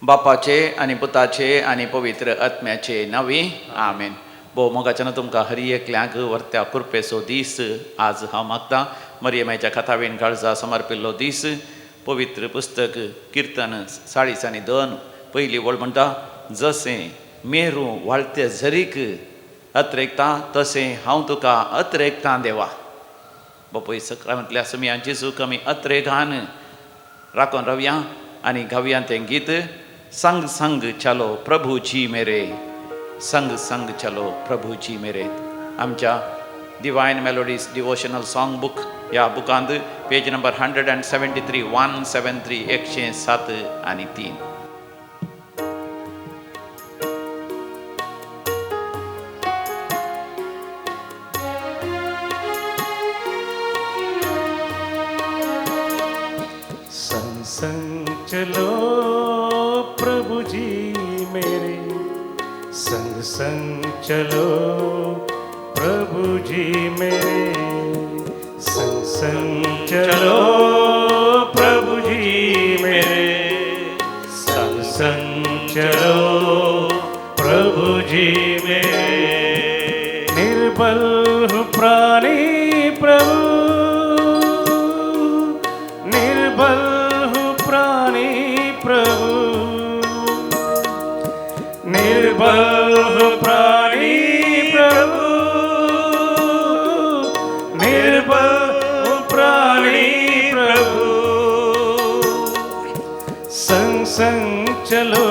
बापाचे आनी पुताचे आनी पवित्र आत्म्याचे नांवी आमेन. भोव मोगाच्यान तुमकां हरी एकल्याक वर्त्या कृपेचो दीस आज हांव मागतां. मरियमाच्या खातावेन काळजा समर्पिल्लो दीस. पवित्र पुस्तक किर्तन 42 पयली वळ म्हणटा, जशें मेरू वाळते झरीक अत्रेकता तशें हांव तुका अत्रेकतां देवा. बापूय सक्रांतल्या समियां जेजूक आमी अत्रेकान राखून रावया आनी गावया तें गीत, संग संग चलो प्रभु जी मेरे, संग संग चलो प्रभु जी मेरे. आमच्या divine melodies devotional song book ह्या बुकांत पेज नंबर 173 173 107 आनी 3. संग संग चलो प्रभु जी मेरे, संग संग चलो प्रभु जी मेरे, संग संग चलो प्रभु जी मेरे, संग संग चलो प्रभु जी मेरे. निर्बल हूँ प्राणी प्रभु, निर्बल हूँ प्राणी प्रभु, निर्बल हूँ प्राणी प्रभु, निर्बल हूँ प्राणी प्रभु. संग संग चलो,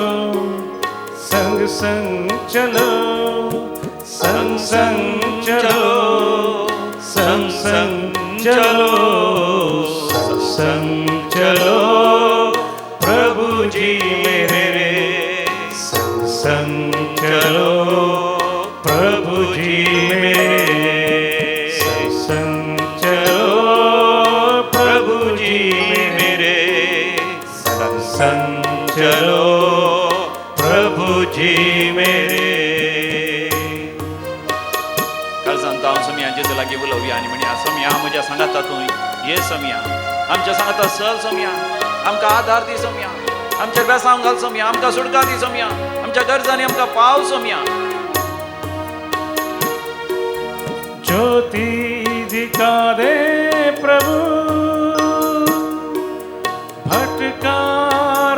संग संग चलो, संग संग चलो, संग संग चलो, संग चलो प्रभु जी मेरे, संग संग चलो प्रभु जी मेरे, संग चलो प्रभु जी मेरे, संग चलो प्रभु जी मेरे. काळजांत हांव समिया जेजू लागीं उलोवया आनी म्हणया, समिया म्हज्या सांगाता तूं ये समिया, आमच्या सांगाता चल समिया, आमकां आदार दी समिया, आमच्या बेसांव घाल समिया, आमकां सुटका दी समिया, आमच्या गरजांनी आमकां पाव समिया. ज्योति दिखा दे प्रभु, भटका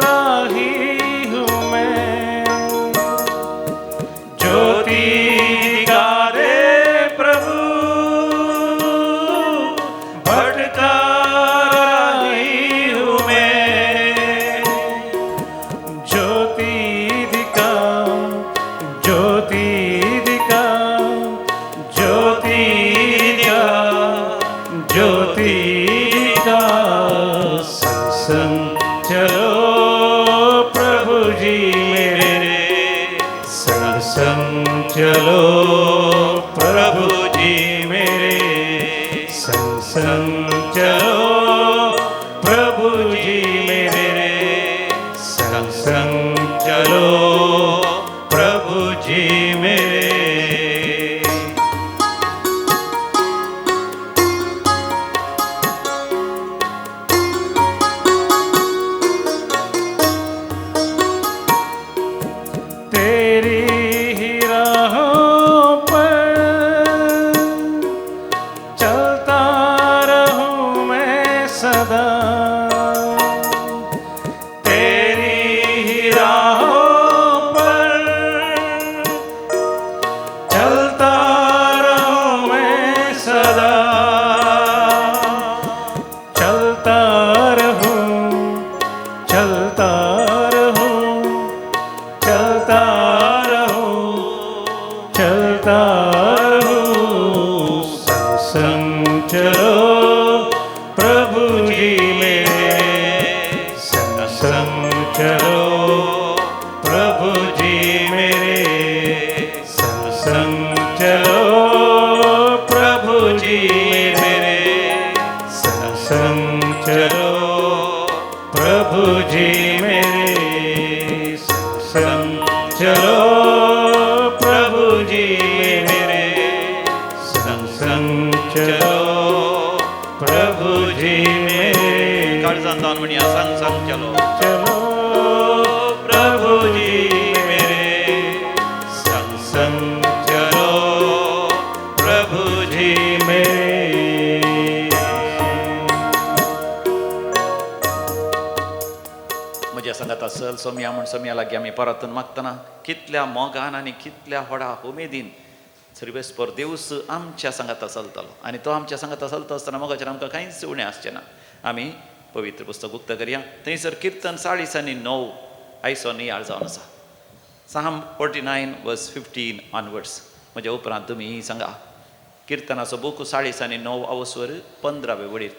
राही हूँ मैं. ज्योति दिखा दे प्रभु, भटका राही हूँ मैं. ज्योति दिखा, ज्योति दिखा, ज्योति दिखा, ज्योति दिखा. संग संग चलो प्रभु जी मेरे, संग संग चलो प्रभु जी मेरे, संग संग चलो प्रभु जी मेरे, संग संग चलो प्रभु जी मेरे. तेरी ही राहों पर चलता रहूं मैं सदा, तेरी ही राहों पर चलता रहूं मैं सदा, चलता रहूं, चलता रहूं, चलता रहूं, चलता रहूं. संग संग चलो प्रभु जी मेरे, संग संग चलो प्रभु जी मेरे, संग संग चलो प्रभु जी मेरे, संग संग चलो प्रभु जी मेरे, संग चलो प्रभु जी मेरे, संग संग चलो प्रभु जी मेरे. काळजांत हांव म्हणया, संग संग चलो चलो प्रभु म्हज्या सांगात आसल सोम्या म्हूण सोम्या लागीं आमी परतून मागतना कितल्या मोगान आनी कितल्या व्हडा उमेदीन सर्वेस्पर देवूस आमच्या सांगात आसलतलो आनी तो आमच्या सांगात आसलतो आसतना मोगाचेर आमकां कांयच उणें आसचें ना. आमी पवित्र पुस्तक उक्त करया. थंयसर कीर्तन 40:9 आयचो नियाळ जावन आसा. Psalm 49:15 onwards. म्हज्या उपरांत तुमी सांगा. किर्तनाचो बूक 40:9 अवस्वर 15 वडीर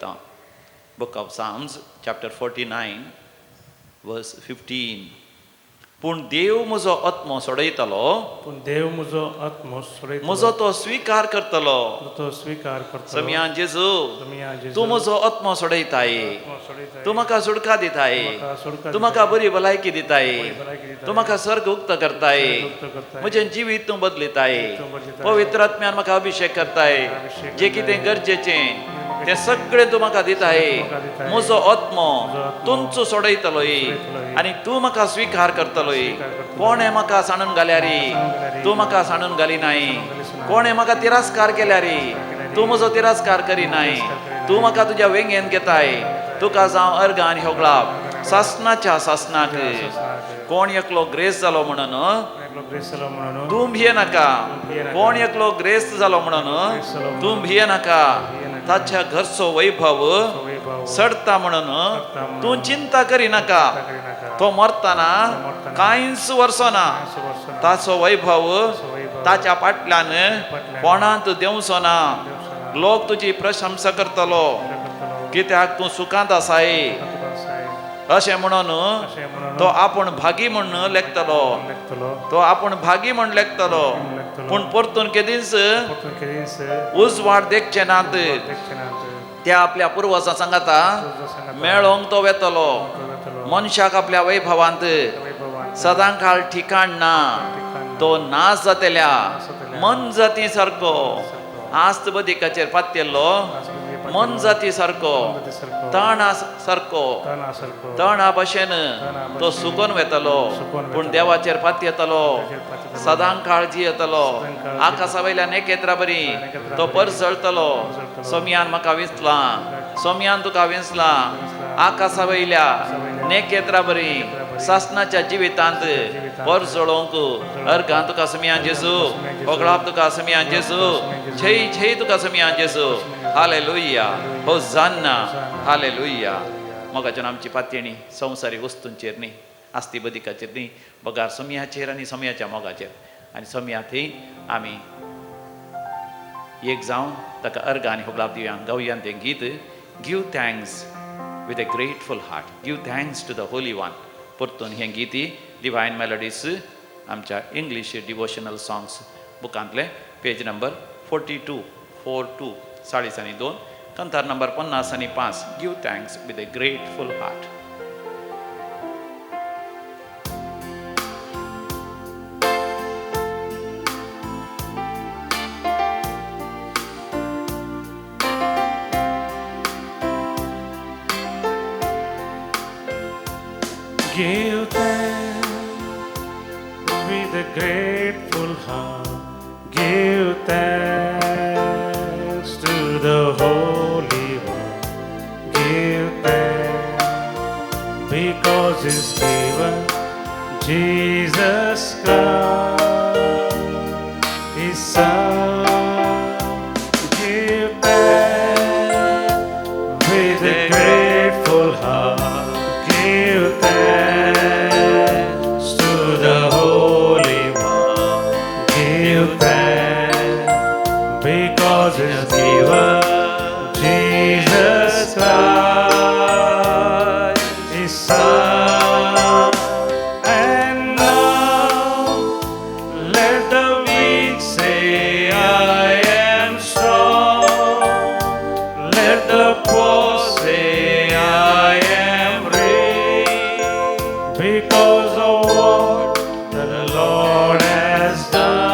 बुक ऑफ Psalms chapter 49:15. पूण देव म्हजो आत्मो सोडयतलो, पूण देव म्हजो आत्मो सोडयतलो, म्हजो तो स्वीकार करतलो. तो स्वीकार करतलो. समियान जेजू, समियान जेजू, तूं म्हजो आत्मो सोडयताय, आत्मो सोडयताय, तूं म्हाका सुडका दिताय, म्हाका सुडका तूं म्हाका बरी भलायकी दिताय, भलायकी दिताय, तूं म्हाका स्वर्ग उक्त करताय, उक्त करताय, म्हजें जिवीत तूं बदलिताय, तूं बदलिताय, पवित्र आत्म्यान म्हाका अभिषेक करताय, अभिषेक जे कितें गरजेचें तें सगळें तूं म्हाका दिताय. म्हजो आत्मो तुमचो सोडयतलोय आनी तूं म्हाका स्वीकार करतलोय. कोणें म्हाका सांडून घाल्या रे, तूं म्हाका सांडून घालिनाय. कोणें म्हाका तिरस्कार केल्या रे, तूं म्हजो तिरस्कार करिनाय. तूं म्हाका तुज्या वेंगेन घेताय. तुका जावं अर्ग आनी होगळाप सासनाच्या सासनाक. कोण एकलो ग्रेस जालो म्हणून तूं भियेनाका. कोण एकलो ग्रेस जालो म्हणून तूं भियेनाका. ताच्या घरचो वैभव सडता म्हणून तूं चिंता करिनाका. तो मरतना कांयच वर्सना. ताचो वैभव ताच्या फाटल्यान कोणांत देंवचो ना. लोक तुजी प्रशंसा करतलो कित्याक तूं सुखांत आसाय अशें म्हणून तो आपूण भागी म्हूण लेखतलो. तो आपूण भागी म्हूण लेखतलो. पूण परतून केदींच उजवाड देखचे नात. त्या आपल्या पुर्वजां सांगाता मेळोंक तो वेतलो. मनशाक आपल्या वैभवांत सदां काळ ठिकाण ना. तो नाश जातेल्या मन जाती सारको आस्त बदिकाचेर पातयल्लो मन जाती सारको तणा सारको तणा भशेन तो सुकोन वेतलो. पूण देवाचेर पातयेतलो सदां काळ जियेतलो. आकाशा वयल्या नेकेत्रा बरी तो परजळतलो. सोम्यान म्हाका विंचला, सोम्यान तुका विंचला. आकाशा वयल्या नेकेत्रा बरी सासनाच्या जिवितांत परजळोंक अर्गां तुका समियान जेजू, होगळाप तुका समियान जेजू, छय छय तुका समियान जेजू. Hallelujah, होसान्ना, hallelujah. मोगाच्यान आमची पातयणी संवसारी वस्तूंचेर न्ही, आस्ती बदिकाचेर न्ही, बगार सोम्याचेर आनी सोम्याच्या मोगाचेर. आनी सोम्या थंय आमी एक जावन ताका अर्ग आनी होगळाप दिवया. गावयान तें गीत give thanks with a grateful heart. Give thanks to the Holy One. परतून हें गीती डिवायन मेलोडीज आमच्या इंग्लीश डिवोशनल सॉंग्स बुकांतले पेज नंबर 42 42 42 कंथार number 55. Give thanks with a grateful heart. Give thanks with a grateful heart. Give thanks to the Holy One. Give thanks because He's given Jesus Christ, His Son. Give thanks with a grateful heart. Give thanks to the Holy One. Give thanks because He's given Jesus Christ, His Son. And now let the weak say, I am strong. Let the poor say, I am rich, because of what the Lord has done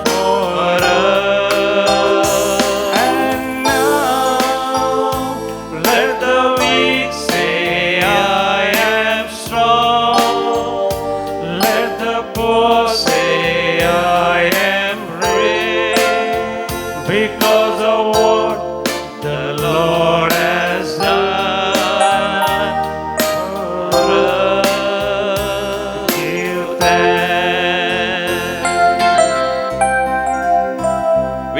for us. And now let the weak say, I am strong. Let the poor say, I am rich, because of what the Lord has done for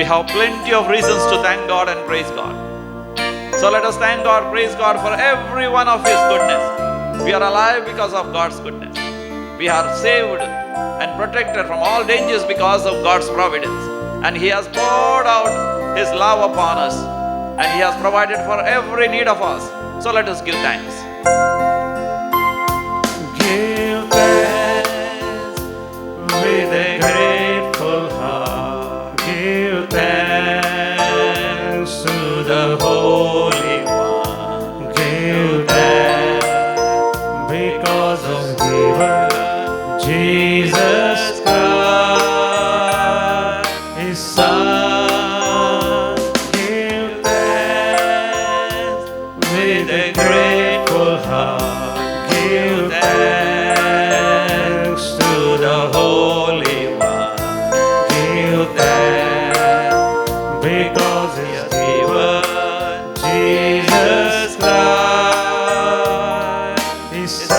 we have plenty of reasons to thank God and praise God. So let us thank God, praise God for every one of His goodness. We are alive because of God's goodness. We are saved and protected from all dangers because of God's providence. And He has poured out His love upon us. And He has provided for every need of us. So let us give thanks. Give thanks with a grateful heart. Give thanks to the Holy One. Give thanks because of giver Jesus Christ, His Son. Give thanks with a grateful heart. Give thanks to the Holy One. Give thanks because He has given Jesus Christ, His Son.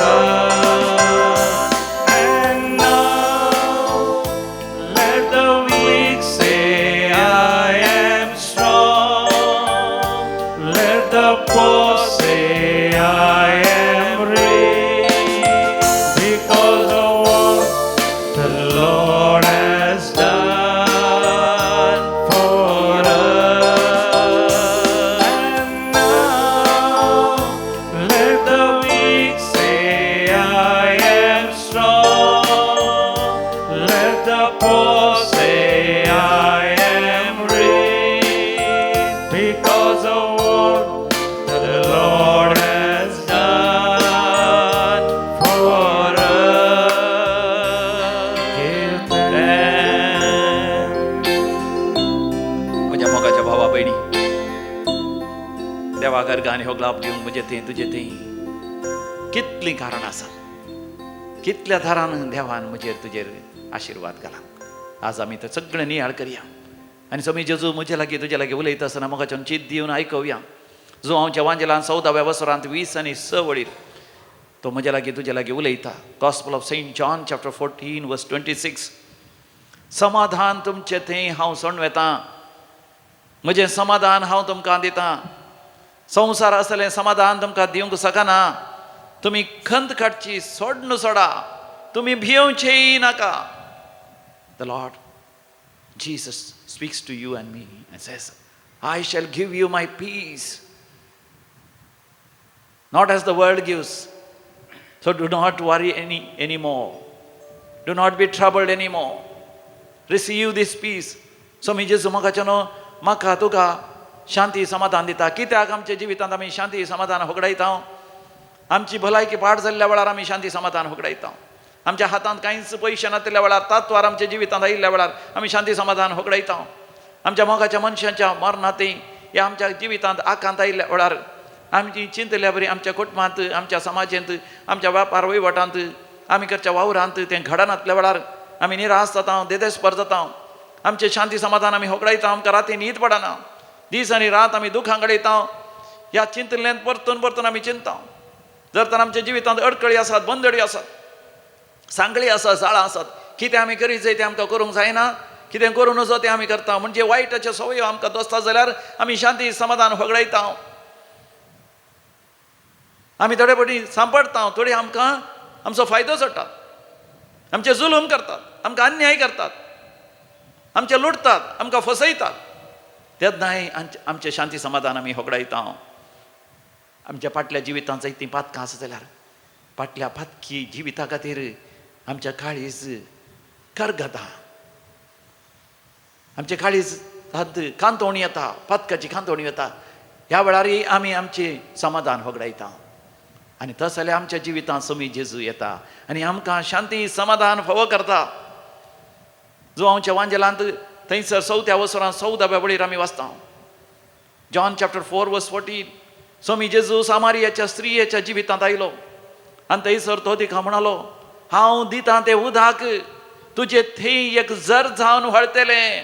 And now let the weak say, I am strong. Let the poor say, I am rich, because of what the Lord has done for us. And now let the weak say, I am strong. Let the poor say, I am rich, because of what the Lord has done for us. Give thanks. माझ्या मोगाच्या भावा बहिणी, देवा गर्गाने हो लाभ घेऊन म्हणजे ते तुझे ते कितली कारण आसा, कितल्या थरान देवान म्हजेर तुजेर आशीर्वाद घाला. आज आमी ते सगळें नियाळ करया आनी स्वामी जेजू म्हजे लागीं तुजे लागीं उलयता आसतना मोगाच्यान चीत दिवन आयकवया. जो हांव जेवांजेलान 14व्या वसरांत 20 आनी 6 वळीर तो म्हजे लागीं तुजे लागीं उलयता. Gospel of Saint John chapter 14 verse 26. समाधान तुमचें थंय हांव सोडून वेतां, म्हजें समाधान हांव तुमकां दितां. संवसार असलें समाधान तुमकां दिवंक शकना. तुमी खंत काडची सोडून सोडा, तुमी भियेवचेय नाका. The Lord Jesus speaks to you and me and says, I shall give you my peace, not as the world gives. So do not worry anymore. Do not be troubled anymore. Receive this peace. स्वामी जेजू म्हाका तुका शांती समाधान दिता. कित्याक आमच्या जिवितांत आमी शांती समाधान होगडायता. आमची भलायकी पाड जाल्ल्या वेळार आमी शांती समाधान होगडायता. आमच्या हातांत कांयच पयशे नासल्या वेळार, तात्वार आमच्या जिवितांत आयिल्ल्या वेळार आमी शांती समाधान होगडायता. आमच्या मोगाच्या मनशांच्या मरणांतय हे आमच्या जिवितांत आकांत आयिल्ल्या वेळार आमची चिंतल्या बरी आमच्या कुटुंबांत, आमच्या समाजांत, आमच्या व्यापार वहिवाटांत, आमी करच्या वावरांत तें घडनासल्या वेळार आमी निराश जाता, देदेस्पर जाता. आमचें शांती समाधान आमी होगडायता. आमकां राती न्हीद पडना. दीस आनी रात आमी दुखां घडयता. ह्या चिंतलेंत परतून परतून आमी चिंता. जर तर आमच्या जिवितांत अडकळी आसात, बंदडी आसात, सांगळी आसात, जाळां आसात, कितें आमी करीत जाय तें आमकां करूंक जायना. कितें करूं नजो तें आमी करता. म्हणजे वायटाच्यो सवयो आमकां दोसता जाल्यार आमी शांती समाधान होगडायता. आमी थोडे फावटी सांपडटा, थोडी आमकां आमचो फायदो सोडटात, आमचे जुलूम करतात, आमकां अन्याय करतात, आमचे लुटतात, आमकां फसयतात. तेन्नाय आमचें शांती समाधान आमी होगडायता. आमच्या फाटल्या जिवितांत जायतीं पातकां आसा जाल्यार फाटल्या पातकी जिविता खातीर आमच्या काळीज करगता. आमचे काळीज कांतोवणी येता, पातकाची कांतोवणी येता. ह्या वेळारय आमी आमचें समाधान होगडायता. आनी तस जाल्यार आमच्या जिवितांत स्वामी जेजू येता आनी आमकां शांती समाधान फावो करता. जो हांव जेवांजेलांत थंयसर 4थ्या वसरांत 14व्या वळीर आमी वाचता. जॉन चॅप्टर 4 वर्स 14. स्वामी जेजू सामारियाच्या स्त्रियेच्या जिवितांत आयलो आनी थंयसर तो तिका म्हणलो, हांव दितां तें उदक तुजें थंय एक झर जावन व्हळटलें.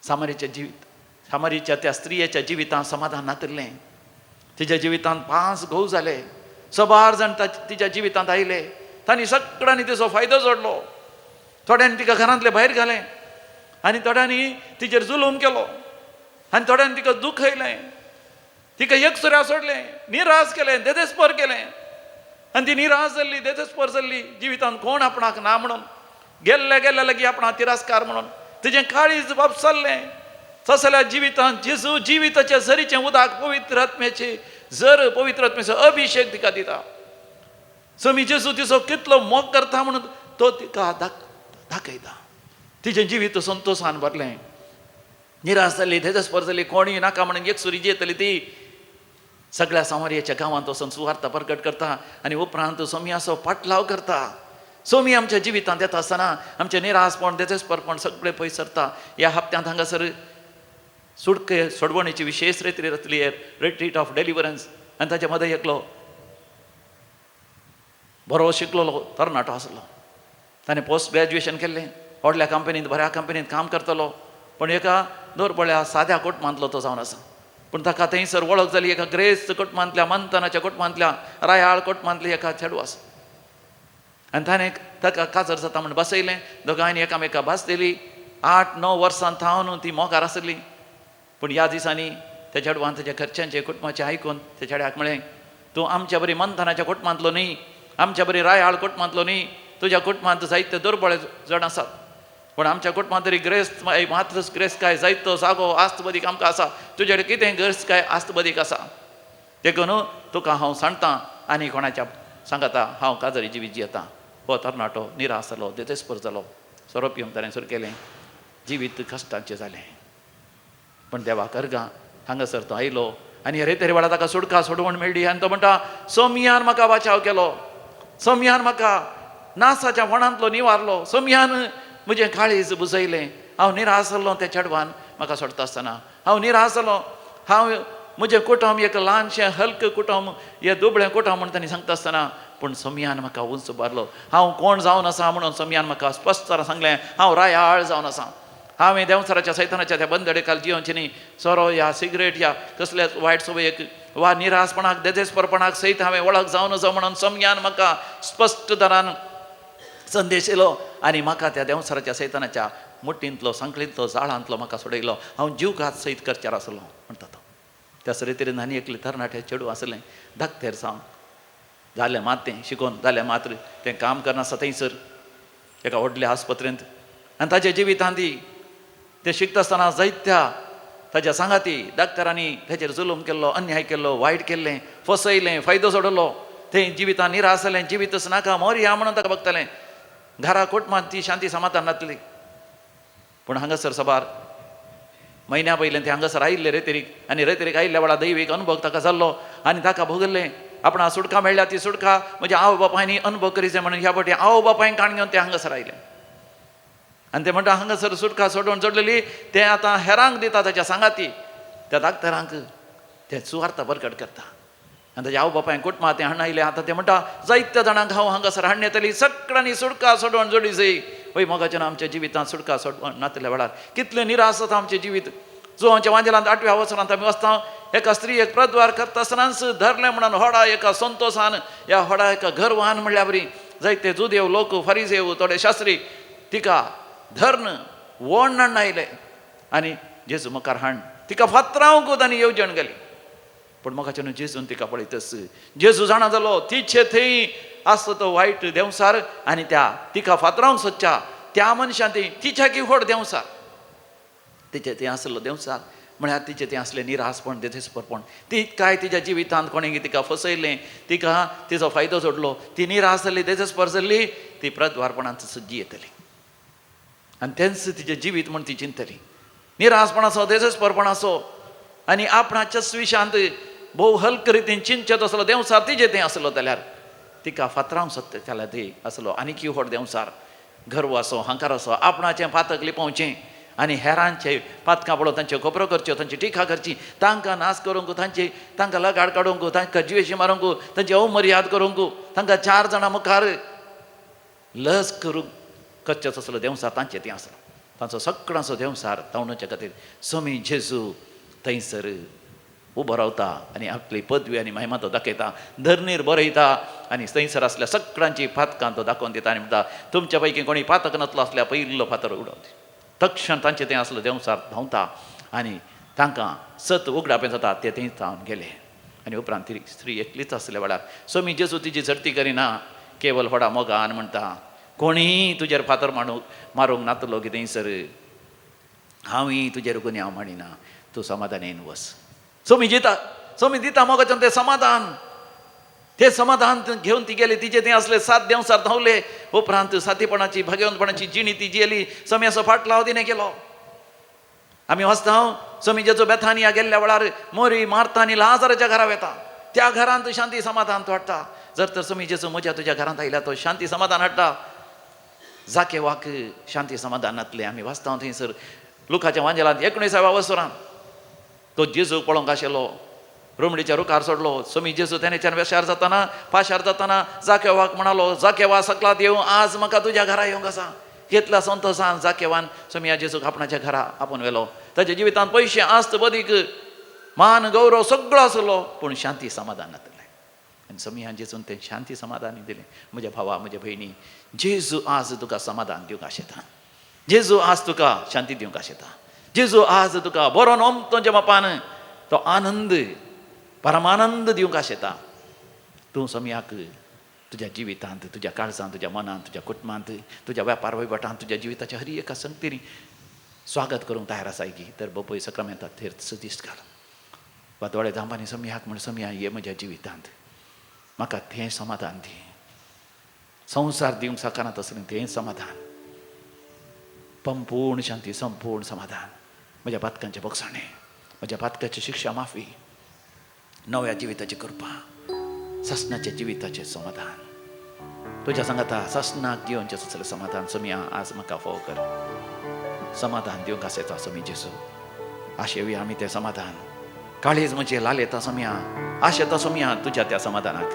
सामारीच्या त्या स्त्रियेच्या जिवितांत समाधान नातरलें. तिच्या जिवितांत 5 घोव जाले. 12 जाण तिच्या जिवितांत आयले. तांणी सगळ्यांनी तिचो फायदो जोडलो. थोड्यांनी तिका घरांतले भायर घालें आनी थोड्यांनी तिचेर जुलूम केलो आनी थोड्यांनी तिका दुखयलें, तिका एकसुऱ्या सोडलें, निराश केलें, देदेस्पर केलें आनी ती निराश जाल्ली, देदेस्पर जाल्ली. जिवितांत कोण आपणाक ना म्हणून, गेल्ले गेल्ले लागी आपणा तिरस्कार म्हणून तिचें काळीज वापसल्लें. तसल्या जिवितांत जेजू जिविताच्या झरीचें उदक पवित्र आत्म्याचे झर, पवित्र आत्म्याचो अभिशेक तिका दिता. समी जेजू तिचो कितलो मोग करता म्हणून तो तिका दाखयता. तिचें जिवीत संतोशान भरलें. निराश जाल्ली, देदेस्पर जाल्ली, कोणीय नाका म्हणून एकसुरी येतली ती सगळ्या सामर्याच्या गांवांत वचून सुवार्ता प्रकट करता आनी उपरांत सोमयाचो पाटलाव करता. सोमी आमच्या जिवितांत येता आसतना आमचें निराशपण, देदेस्परपण सगळें पयस सरता. ह्या हप्त्यांत हांगासर सुडके सोडवणेची विशेष रिती जातली, रिट्रीट ऑफ डेलिव्हरन्स. आनी ताचे मदें एकलो बरो शिकलेलो तरणाटो आसलो. ताणें पोस्ट ग्रॅज्युएशन केल्लें, व्हडल्या कंपनींत, बऱ्या कंपनींत काम करतलो, पण एका दोरबळ्या साद्या कुटुंबांतलो तो जावन आसा. पूण ताका थंयसर वळख जाली एका ग्रेस्त कुटुंबांतल्या, मंथनाच्या कुटुंबांतल्या, रायाळ कुटुंबांतली एका चेडू आसा. आनी ताणें ताका काजर जाता म्हण बसयलें. दोगांयनी एकामेका भास दिली. 8-9 वर्सां थावन ती मोगार आसली. पूण ह्या दिसांनी त्या चेडवान ताच्या घरच्यांचे कुटुंबाचें आयकून त्या चेड्याक म्हळें, तूं आमच्या बरी मंथनाच्या कुटुंबांतलो न्ही, आमच्या बरी रायाळ कुटुंबांतलो न्ही, तुज्या कुटुंबांत जायते दुर्बळे जण आसात, पूण आमच्या कुटुंबांत तरी ग्रेस्त मात्र ग्रेस्त काय जायतो जागो आस्तबदीक आमकां आसा, तुजे कडेन कितें ग्रेस्त काय आस्तबदीक आसा. देखून तुका हांव सांगता आनी कोणाच्या सांगता, हांव काजरी जिवीत जियेतां. हो तरणाटो निराश जालो, देदेस्पर जालो, सोरो पिवन ताणें सुरू केलें. जिवीत कश्टाचें जालें. पण देवाक अर्गां हांगासर तो आयलो आनी हे तरे वेळार ताका सुडका सोडवण मेळ्ळी. आनी तो म्हणटा, सोमयान म्हाका बचाव केलो, सोमयान म्हाका नासाच्या वणांतलो निवारलो, सोमयान म्हजें काळीज बुजयलें. हांव निराश जाल्लो त्या चेडवान म्हाका सोडता आसतना, हांव निराश जालो. हांव म्हजें कुटुंब एक ल्हानशें हलकें कुटुंब, हें दुबळें कुटुंब म्हण तांणी सांगता आसतना, पूण सोमयान म्हाका उंच भरलो. हांव कोण जावन आसा म्हणून सोमयान म्हाका स्पश्ट सांगलें, हांव रायाळ जावन आसा. हांवें देंवसराच्या सैतानाच्या त्या बंदडेकाल जियोवचें न्ही. सोरो या सिगरेट या कसल्याच वायट सवयेक वा निराशपणाक, देदेस्परपणाक सयत हांवें वळख जावन नजो म्हणून सोमयान म्हाका स्पश्ट तरान संदेश येयलो आनी म्हाका त्या देंवसराच्या सैतानाच्या मुठ्ठींतलो, सांकळींतलो, जाळांतलो म्हाका सोडयलो. हांव जीवघात सयत करचार आसलो म्हणटा तो. त्याच रितीन आनी एकलें तरणाटें चेडूं आसलें, धाकटेर सावन जालें मात तें शिकोवन जालें मात्र तें काम करनासता थंयसर एका व्हडल्या आस्पत्रेंत. आनी ताच्या जिवितांत तें शिकता आसतना जायत्या ताच्या सांगाती डाक्टरांनी ताचेर जुलूम केल्लो, अन्याय केल्लो, वायट केल्लें, फसयलें, फायदो सोडलो. तें जिवितांत निराश जालें, जिवितच नाका, मोरया म्हणून ताका बगतालें. घरा कुटुंबांत ती शांती समाधान नासली. पूण हांगासर सबार म्हयन्या पयलें ते हांगासर आयिल्ले रेतेरीक आनी रेतेरीक आयिल्ल्या वेळार दैवीक अनुभव ताका जाल्लो आनी ताका भोगल्लें. आपणा सुडका मेळ्ळ्या ती सुडका म्हज्या आवय बापायनी अनुभव करीचे म्हणून ह्या फावटी आवय बापायक काण घेवन ते हांगासर आयले. आनी ते म्हणटा हांगासर सुडका सोडवण जोडलेली ते आतां हेरांक दिता ताच्या सांगाती, त्या डाक्टरांक ते सुवार्ता प्रकट करता. आनी ताच्या आवय बापायक कुटुंबां ते हाडून आयले. आतां ते म्हणटा जायत्या जाणांक हांव हांगासर हाडून येतली, सगळ्यांनी सुडका सोडवण जोडी जाय. वय मोगाच्यान आमच्या जिवितांत सुडका सोडवण नातल्या वेळार कितलें निराश जाता आमचें जिवीत. जो आमच्या वांजेलांत 8व्या वर्सांत आमी वचता, एका स्त्रीयेक प्रद्वार करता आसतनाच धरलें म्हणून होडा एका संतोशान, ह्या होडा एका गर्वान म्हणल्या बरी जायते जुदेव लोक, फरिजेव, थोडे शास्त्री तिका धर्न वोंड आयले आनी जेजू मुखार हाड तिका फातरावंकूच आनी येवजण गेली. पूण म्हाका जेजून तिका पळयतस जेजू जाणा जालो तिचे थंय आसता तो वायट देंवसार आनी त्या तिका फातरावंक सोदच्या त्या मनशान ती तिच्या की व्हड देंवसार, तिचे तें आसलो देंवसार म्हळ्यार तिचें तें असलें निराशपण, देदेस्परपण. ती काय तिच्या जिवितांत कोणें तिका फसयलें, तिका तिचो फायदो जोडलो, ती निराश जाल्ली, देदेस्पर जाल्ली, ती प्रद्वारपणांत सज्जी येतली आनी तेंच तिचें जिवीत म्हूण ती चिंतली. निराशपण आसो, देदेस्परपण आसो आनी आपणाच्या सुविशांत भोव हलके रितीन चिंतत आसलो देंवसार तिचें तें आसलो जाल्यार तिका फातरावंक सोदताल्या ती आसलो आनीक व्हड देंवसार. गर्व आसो, अहंकार आसो, आपणाचें पातक लिपोवचें आनी हेरांचे पातकां पळोवन तांच्यो खबरो करच्यो, तांची टिका करची, तांकां नाश करूंक, तांकां लगाड काडूंक, तांकां जिवेशी मारूंक, तांची अवमर्याद करूंक, तांकां 4 जाणां मुखार लज करूंक करचेच आसलो देंवसार तांचें तें आसलो. तांचो सगळ्यांचो देंवसार तावणुच्या खातीर सोमी जेजू थंयसर उबो रावता आनी आपली पदवी आनी महिमा तो दाखयता, धरणीर बरयता आनी थंयसर असल्या सगळ्यांची फातकां तो दाखोवन दिता आनी म्हणटा तुमच्या पैकी कोणी पातक नासलो असल्या पयलो फातर उडोवंदी. तक्षण तांचें तें असलो देंवसार धांवता आनी तांकां सत उगडापें जाता. ते थंय जावन गेले आनी उपरांत ती स्त्री एकलीच आसल्या वेळार स्वामी जेजू तिची झडटी करिना, केवल व्हडा मोगान म्हणटा कोणीय तुजेर फातर मारूंक नातलो की थंयसर हांवूय तुजेर गुन्यांव माडिना, तूं समाधानेन वच. स्वामी दिता मोगाच्यान तें समाधान घेवन ती गेली. तिचे तें असले 7 देंवसार धांवले. उपरांत साथीपणाची भाग्यवंतपणाची जिणी ती जियेली. स्वामी असो फाटला हावदीने गेलो. आमी वाचता स्वामी जेजू बेथानिया गेल्ल्या वेळार मोरी मार्ता आनी लाजाराच्या घरा वता. त्या घरांत शांती समाधान तो हाडटा. जर तर स्वामी जेजू म्हज्या तुज्या घरांत आयल्या तो शांती समाधान हाडटा. जाकेवाक शांती समाधानांतले आमी वाचता थंयसर लुकाच्या वांजेलांत 19व्या वर्सांत तो जेजू पळोवंक आशिल्लो रोमडीच्या रुखार सोडलो. स्वामी जेजू तेनेच्यान वेशार जाताना पाशार जाताना जाकेवाक म्हणालो जाकेवा सकलात येवं आज म्हाका तुज्या घरा येवंक आसा. घेतला संतोषान जाकेवान स्वामी जेजूक आपणाच्या घरा आपोवन व्हेलो. ताच्या जिवितांत पयशे आस्त बदीक मान गौरव सगळो आसलो पूण शांती समाधान नातलें. आनी स्वामी जेजून तें शांती समाधान दिलें. म्हज्या भावा म्हज्या भयणी, जेजू आज तुका समाधान दिवंक आशेता. जेजू आज तुका शांती दिवंक आशेता. जेजू आज तुका बरो नमतोच्या मापान तो आनंद परमानंद दिवंक आशेता. तूं स्वाम्याक तुज्या जिवितांत, तुज्या काळजांत, तुज्या मनांत, तुज्या कुटुंबांत, तुज्या वेपार वैभटांत, तुज्या जिविताच्या हर एका संगतींनी स्वागत करूंक तयार आसाय की तर बोपय सक्रामेंतांत थेर सदीश्ट घाल. वा दोळे धांपांनी स्वाम्याक म्हण स्वाम्या ये म्हज्या जिवितांत म्हाका तें समाधान दी. संवसार दिवंक शकना तसलें तें समाधान, संपूर्ण शांती, संपूर्ण समाधान, म्हज्या पातकांचें बक्षाणें, म्हज्या पातकाची शिक्षा माफी, नव्या जिविताची कृपा, ससनाच्या जिविताचें समाधान, तुज्या सांगाता ससनाक दिवनचें असलें समाधान स्वाम्या आज म्हाका फोव कर. समाधान दिवंक आसता स्वामी जेजू. आशेवी आमी तें समाधान. काळीज म्हजें लालयता स्वाम्या, आशेता स्वाम्या तुज्या त्या समाधानाक.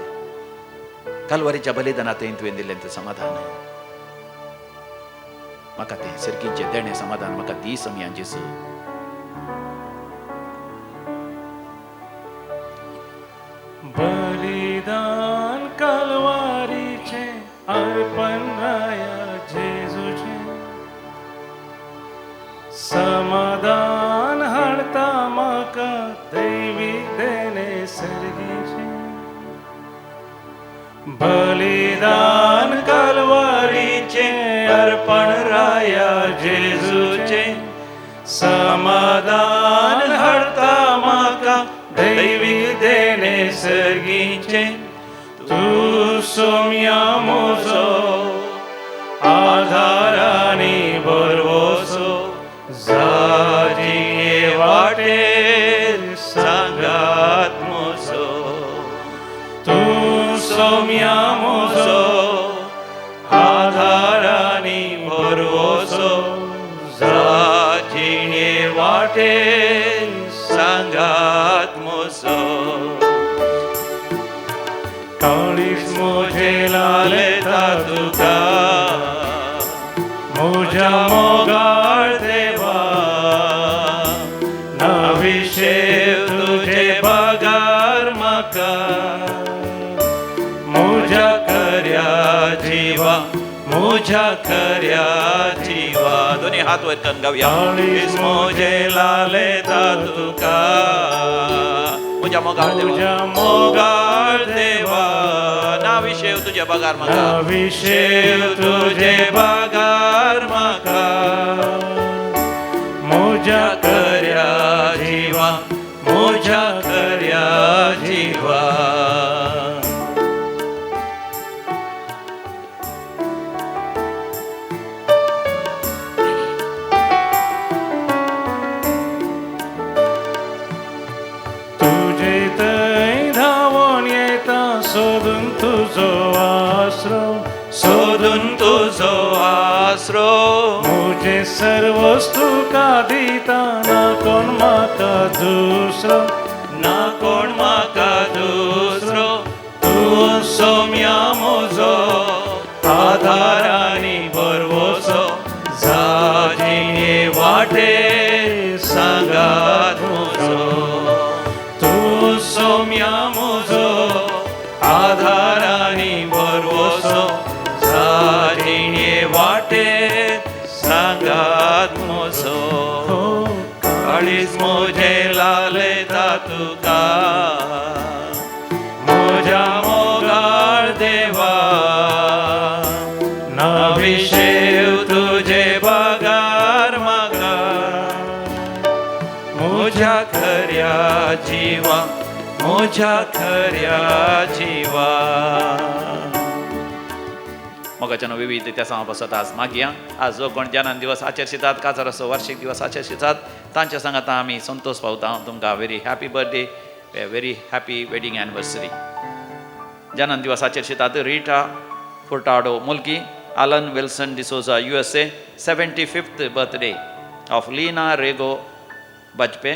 कालवारीच्या बलिदानांत तुवें दिल्लें तें समाधान म्हाका तें सर्गीचें देणें समाधान म्हाका दी स्वाम्या जेजू. बलिदान कालवारीचे अर्पण राया जेजूचे, समाधान हाडता म्हाका दैवीक देणे सर्गीचे. बलिदान कालवारीचे अर्पण राया जेजूचे, समाधान हाडता म्हाका दैवीक देणे सर्गीचे. तू सोम्या मोजो आधारानी बरवोसो, जाजी वाटेर सांगात मोजो. तू सोम्या मोजो आधारानी बरवोसो, जाजी वाटेर सांगात मोजो. काळीज मोजे लालयता तुका म्हज्या मोगाळ देवा. नविशेव तुजे पगार म्हाका म्हज्या खऱ्या जिवा, म्हज्या खऱ्या जिवा. दोन्ही हात वर करून गावया. काळीज मोजे लालयता तुका म्हज्या मोगाळ देवा, म्हज्या मोगाळ देवा. नाविशेव तुजे पगार म्हाका, नाविशेव तुजे पगार म्हाका म्हज्या खऱ्या जिवा, म्हज्या खऱ्या जिवा. तुजे थंय धांवून येता सोदून तुजो आसरो, सोदून तुजो आसरो. म्हजे सर्वस्तू का दिता ना कोण म्हाका दुसरो, ना कोण म्हाका दुसरो. तूं सोम्या म्हजो आधारानी बरवोसो, जाजी वाटेर सांगात म्हजो. तूं मोझ्या खऱ्या जीवा. मोगाच्यानं विविध त्या समापासत आज मागया. आज जो कोण जनान दिवस आचरशितात काजार असो वार्षिक दिवस आचरशितात तांच्या सांगात आम्ही संतोष पावता. तुमकां very happy birthday, very happy wedding anniversary. जनान दिवस आचरशितात रीटा फुर्टाडो मुल्की, Alan Wilson D'Souza, USA, 75th birthday of Lina Rego Bajpe,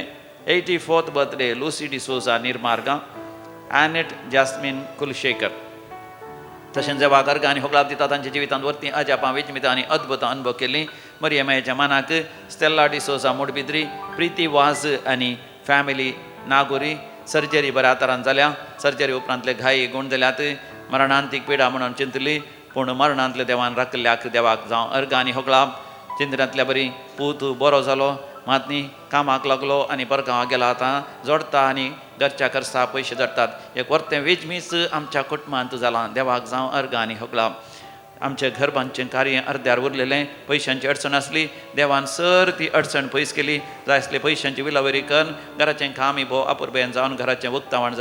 84th birthday Lucy D'Souza Nirmarga, Annette Jasmine Kulshekar. तशेंच जे वागार गाणी होगलाब दिता तांच्या जिवितांत वरती अजापां विचमितां आनी अद्भुत अनुभव केली. मरियमाच्या मानाक स्टेला डिसोजा मुडबिद्री, प्रिती वाज आनी फॅमिली नागोरी. सर्जरी बऱ्या तरान जाल्या. सर्जरी उपरांतले घाई गुण जाल्यात. मरणांतीक पिडा म्हणून चिंतली, पूण मरणांतले देवान राखल्याक देवाक जावं अर्घ आनी होगलाब. चिंतनांतल्या बरी पूत बरो जालो, मातनी कामाक लागलो आनी परगांवा गेला. आतां जोडटा आनी घरच्या खर्चा पयशे जोडटात. एक वर्तें वेजमीच आमच्या कुटुंबांत जालां. देवाक जावं अर्घ आनी होगलाब. आमचें घर बांदचें कार्य अर्द्यार उरलेलें. पयशांची अडचण आसली, देवान सर ती अडचण पयस केली. जाय आसले पयशांची विलावरी करून घराचें काम भोव आपुरबेन जावन घराचें उक्तावण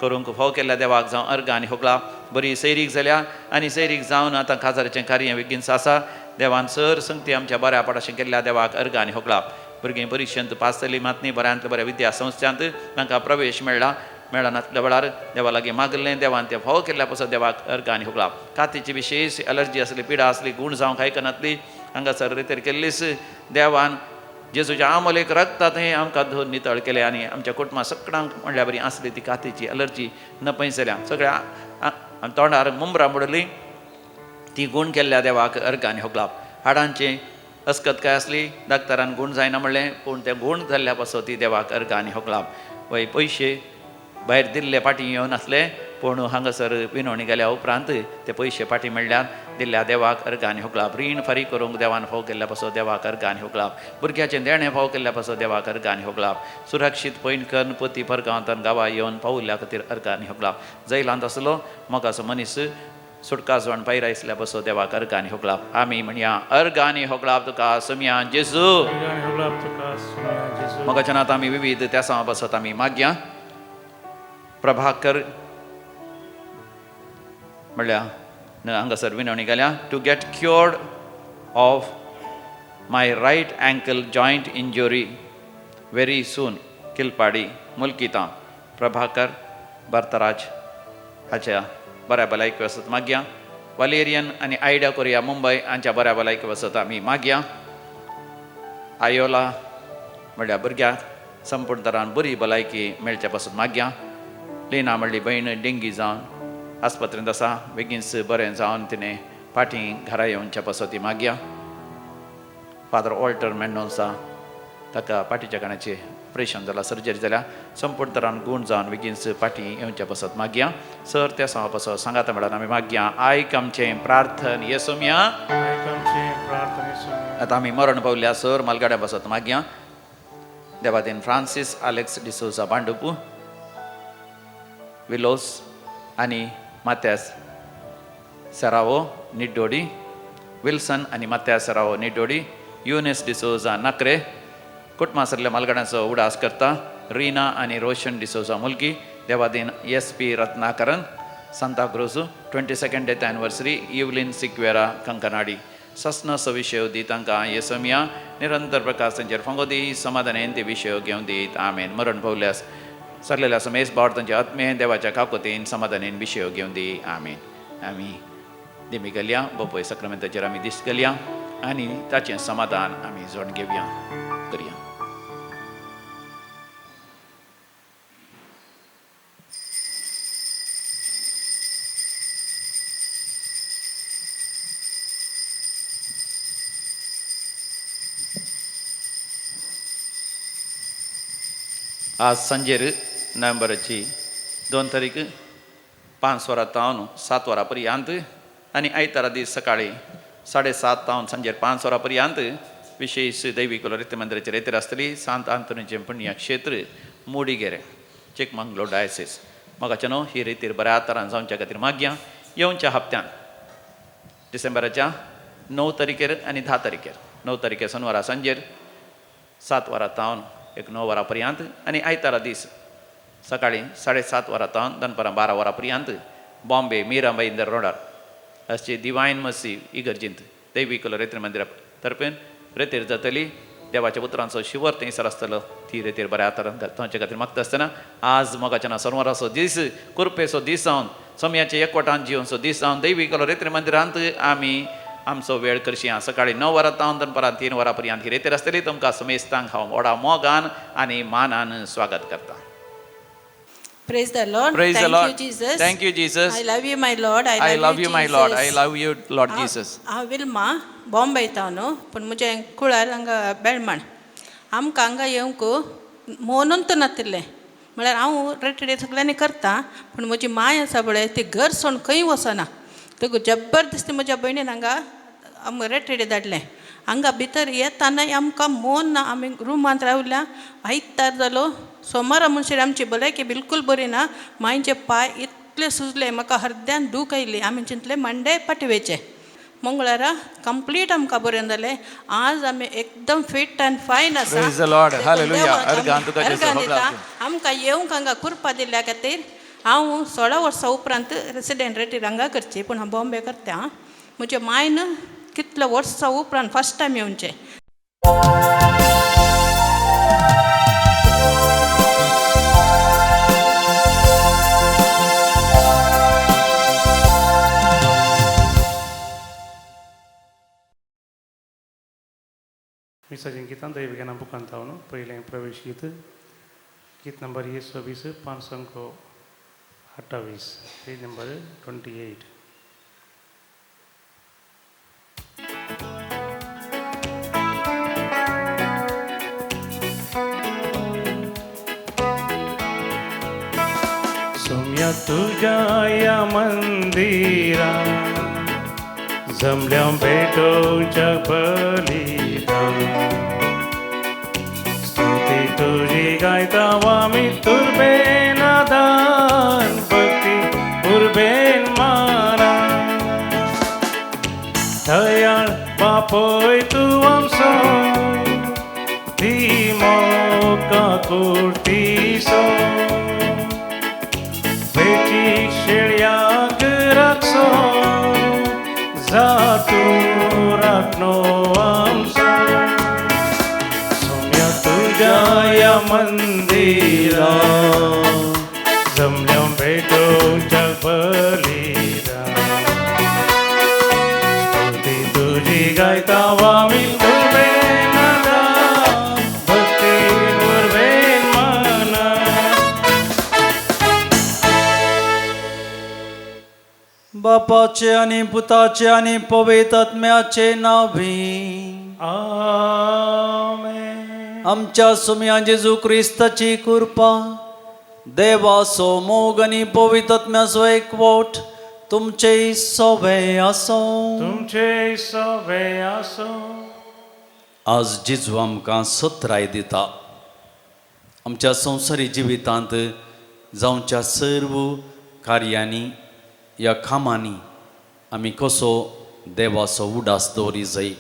करूंक फाव केल्या. देवाक जावं अर्घ आनी होगलाब. बरी सैरीक जाल्या आनी सैरीक जावन आतां काजाराचें कार्य बेगीनच आसा. देवान सर संगती आमच्या बऱ्या पडाशें केल्ल्या. देवाक अर्घ आनी होगलाब. भुरगीं परिक्षेंत पास जालीं, मातनी बऱ्यांतल्या बऱ्या विद्या संस्थांत तांकां प्रवेश मेळ्ळा नासल्या वेळार देवा लागीं मागलें. देवान तें फाव केल्ल्या पासून देवाक अर्घ आनी होगलाब. कातीची विशेश एलर्जी आसली, पिडा आसली, गूण जावंक आयकनातली, हांगासर रितेर केल्लीस. देवान जेजूच्या आमोलेक रगतात हें आमकां धुवन नितळ केलें आनी आमच्या कुटुंबां सगळ्यांक म्हणल्या बरी आसली ती कातीची एलर्जी नपय जाल्या. सगळ्या तोंडार मुंबरां बुडलीं. ती गूण केल्ल्या देवाक अर्घ आनी होगलाब. हाडांची अस्कतकाय आसली, डाक्टरान गूण जायना म्हणलें, पूण तें गूण जाल्ल्या पासून ती देवाक अर्घ आनी होगलाब. वय पयशे भायर दिल्ले पाटी येवन आसले, पूण हांगासर विनवणी गेल्या उपरांत ते पयशे पाटी मेळ्ळ्यात. दिल्ल्या देवाक अर्घ आनी होगलाब. रीण फारीक करूंक देवान फाव केल्ल्या पासून देवाक अर्घ आनी होगलाब. भुरग्याचें देणें फाव केल्ल्या पासून देवाक अर्घ आनी होगलाब. सुरक्षीत पैनकन पती परगांवांतन गांवा येवन पावल्ल्या खातीर अर्घ आनी होगलाब. जैलांत आसलो मोगाचो मनीस सुटका जवण पायरा आसल्या पासून देवाक अर्घ आनी होगलाब. आमी म्हणया अर्घ आनी होगलाब तुका सुमया जेजू. मोगाच्या नात आमी विविध त्या समा पासत आमी मागया. प्रभाकर म्हणल्या हांगासर विनवणी गेल्या. To get cured of my right ankle joint injury very soon. किलपाडी मुल्कितां. प्रभाकर बार्तराज हाच्या बऱ्या भलायके वसत मागया. वालेरियन आनी आयडिया कोरिया मुंबय हांच्या बऱ्या भलायके वसत आमी मागया. आयोला म्हणल्या भुरग्याक संपूर्ण तरान बरी भलायकी मेळच्या पासून मागया. लिना म्हणली भयण डेंगी जावन आस्पत्रेंत आसा. बेगीनच बरें जावन तिणें फाटीं घरा येवच्या पासून ती मागया. फादर ऑल्टर मेंडोन्सा ताका पाटीच्या कानाचें ऑपरेशन जालां, सर्जरी जाल्या. संपूर्ण तरान गूण जावन बेगीनच फाटीं येवच्या पासून मागया. सर त्या समा पासून सांगाता मेळून आमी मागया. आयक आमचें प्रार्थन येसुम्या. आतां आमी मरण पावल्या. सर मालगाड्या पासत मागया. देवादेन फ्रांसीस आलेक्स डिसोजा बांडुपू, विलोस आनी माथ्यास सेरावो निड्डोडी, विल्सन आनी माथ्यास सेरावो निड्डोडी, युनेस डिसोजा नक्रे. कुटुंबासरल्या मालगाड्यांचो उडास करता. रीना आनी रोशन डिसोजा मुलगी. देवादीन SP Ratnakaran Santacruz. 22nd death anniversary Evelyn Sequeira Kankanadi. सस्न विशय दी तांकां येसमिया. निरंतर प्रकाश तांचेर फंगो दी. समाधानेन ते विशय घेवन दीत. आमेन. मरण पावल्यास सरलेल्या समेस बावड तांच्या आत्मेन देवाच्या काकोतेन समाधानेन विशय घेवन दी. आमेन. आमी दिमी गेल्या बोपय सक्रामेंताचेर आमी दिस गेल्या आनी ताचें समाधान आमी जोड घेवया. करया. आज सांजेर नोव्हेंबराची 2 तारीख 5 वरां तावन 7 वरां पर्यंत आनी आयतारा दीस सकाळी 7:30 तावन सांजेर 5 वरां पर्यंत विशेष दैवीक रिती मंदिराची रेतीर आसतली. सांत आंतोनीचें पुण्य क्षेत्र मोडीगेरे, चिकमंगलोर डायसिस. म्हाका न्हू ही रेतीर बऱ्या तरान जावच्या खातीर मागया. येवच्या हप्त्यान डिसेंबराच्या 9 तारीखेर आनी 10 तारीखेर. 9 तारीखेर शेनवारा सांजेर 7 वरां तावन 9 वरां पर्यंत आनी आयतारा दीस सकाळी 7:30 वरांतावन दनपारां 12 वरांपर्यंत बॉम्बे मीराबाई इंदर रोडार अशी डिवायन मसी इगर्जींत दैवी रेतीर मंदिरा तर्फेन रेतीर जातली. देवाच्या उतरांचो शिवर थंयसर आसतलो. ती रेतीर बऱ्या आतार थंयचे खातीर मागता आसतना आज मोगाच्या सोनवाराचो दीस कुरपेचो दीस जावन सोम्याचे एकवटान जिवनचो दीस जावन दैवी रेतीर मंदिरांत आमी आमचो वेळ करशी हांव सकाळी 9 वरांतावन दनपारां 3 वरांपर्यंत ही रेतीर आसतली. तुमकां समेस्तांक हांव व्हडा मोगान आनी मानान स्वागत करता. Praise the Lord. Praise the Thank Lord. you, Jesus. Thank you, Jesus. I love you, my Lord. I love you, my Lord. I Jesus. love you, Lord Jesus. हांव विल्मा बॉम्बे येतानो पण म्हजे कुळार हांगा बेळमाण आमकां हांगा येवंक मोनूच नातिल्लें म्हळ्यार हांव रेटडे सगळ्यांनी करता पूण म्हजी माय आसा पळय ती घर सोडून खंय वचना. तेका जबरदस्ती म्हज्या भयणीन हांगा आमकां रेटडे धाडलें. हांगा भितर येताना आमकां मोन ना. आमी रुमांत रावल्या. आयतार जालो सोमारा म्हणसर आमची भलायकी बिलकूल बरी ना. मांयचे पांय इतले सुजले म्हाका हरद्यान दूख आयली. आमी चिंतलें मंडे पाटवेचें. मंगळारा कंप्लीट आमकां बरें जालें. आज आमी एकदम फिट एंड फायन आसा. Praise the Lord. Hallelujah. अर्गान तुका जेसू अर्गान होबळा. दिता. आमकां येवंक हांगा कुरपा दिल्ल्या खातीर हांव 16 वर्सां उपरांत रेसिडेंट रेटीर हांगा करची पूण हांव बॉम्बे करता. म्हज्या मायन कितल्या वर्सां उपरांत फर्स्ट टायम येवचें. विसर्जन गीतां दैवज्ञाना बुकांत हांव पयलें प्रवेश गीत गीत नंबर 26 5 अंक 28 पेज नंबर 28. सोम्या तुझ्या या मंदिरा जमल्या भेटोच्या बलिदान स्तुती तुझी गायता आमी तुरबेन दान भक्ती उर्बेन माना दयाळ बापोय तूं आमचो ती मोका कुर्तीसो बेटी शेळ्याक राखसो जातू राखनो आमचो सोम्या तुझ्या या मंदिरा जमल्या भेटोच्या बलिदान स्तुती तुझी गायता आमी तुरबेन दान भक्ती उर्बेन माना. बापाचे आणि पुताचे आणि पवित्र आत्म्याचे नावी आमेन. आमच्या सुम्या जेजू ख्रिस्ताची कृपा देवाचो मोग आणि पवित्र आत्म्याचो एकवट तुमचे सोबे असो. तुमचे सवे आसो. आज जेजू आमकां सत्राय दिता. आमच्या संवसारी जिवितांत जावच्या सर्व कार्यांनी या कामांनी आमी कसो देवाचो उडास दवरी जाय.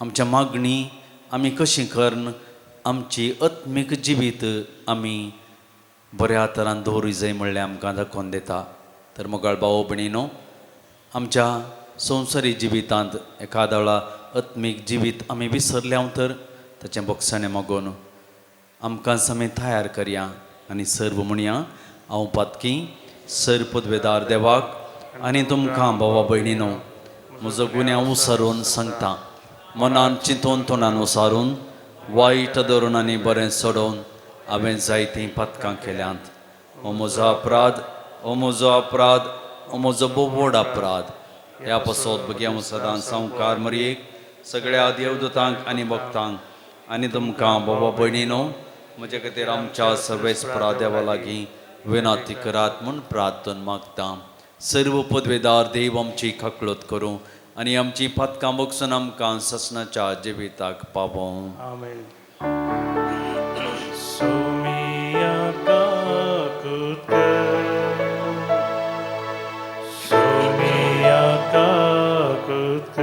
आमच्या मागणी आमी कशी करन आमची आत्मीक जिवीत आमी बऱ्या तरान दवरूं जाय म्हणल्यार आमकां दाखोवन दिता. तर मोगाळ भाव भयणीनो, आमच्या संवसारी जिवितांत एखाद्या वेळा आत्मीक जिवीत आमी विसरल्या तर ताचें बक्षणें मागून आमकां समेत तयार करया आनी सर्व म्हणया हांव पातकी सर पदवेदार देवाक आनी तुमकां भावा भयणीनो म्हजो गुन्यांव उसारून सांगता. मनान चिंतून तोंडान उसारून वायट धरून आनी बरें सोडोवन हांवें जायतीं पातकां केल्यांत. हो म्हजो अपराध, हो म्हजो अपराध, हो म्हजो बोवड अपराध. ह्या पासत भुरग्यांक सदां संवकार मरयेक सगळ्या देवदूतांक आनी भक्तांक आनी तुमकां भावा भयणीनो म्हजे खातीर आमच्या सर्वेस्परा देवा लागीं विनंती करात म्हूण प्रार्थना मागता. सर्व पदवेदार देव आमची खाकळत करूं आनी आमची पातकां बगसून आमकां ससनाच्या जिविताक पावों. आमेन. सोमिया काकुत सोमिया काकुत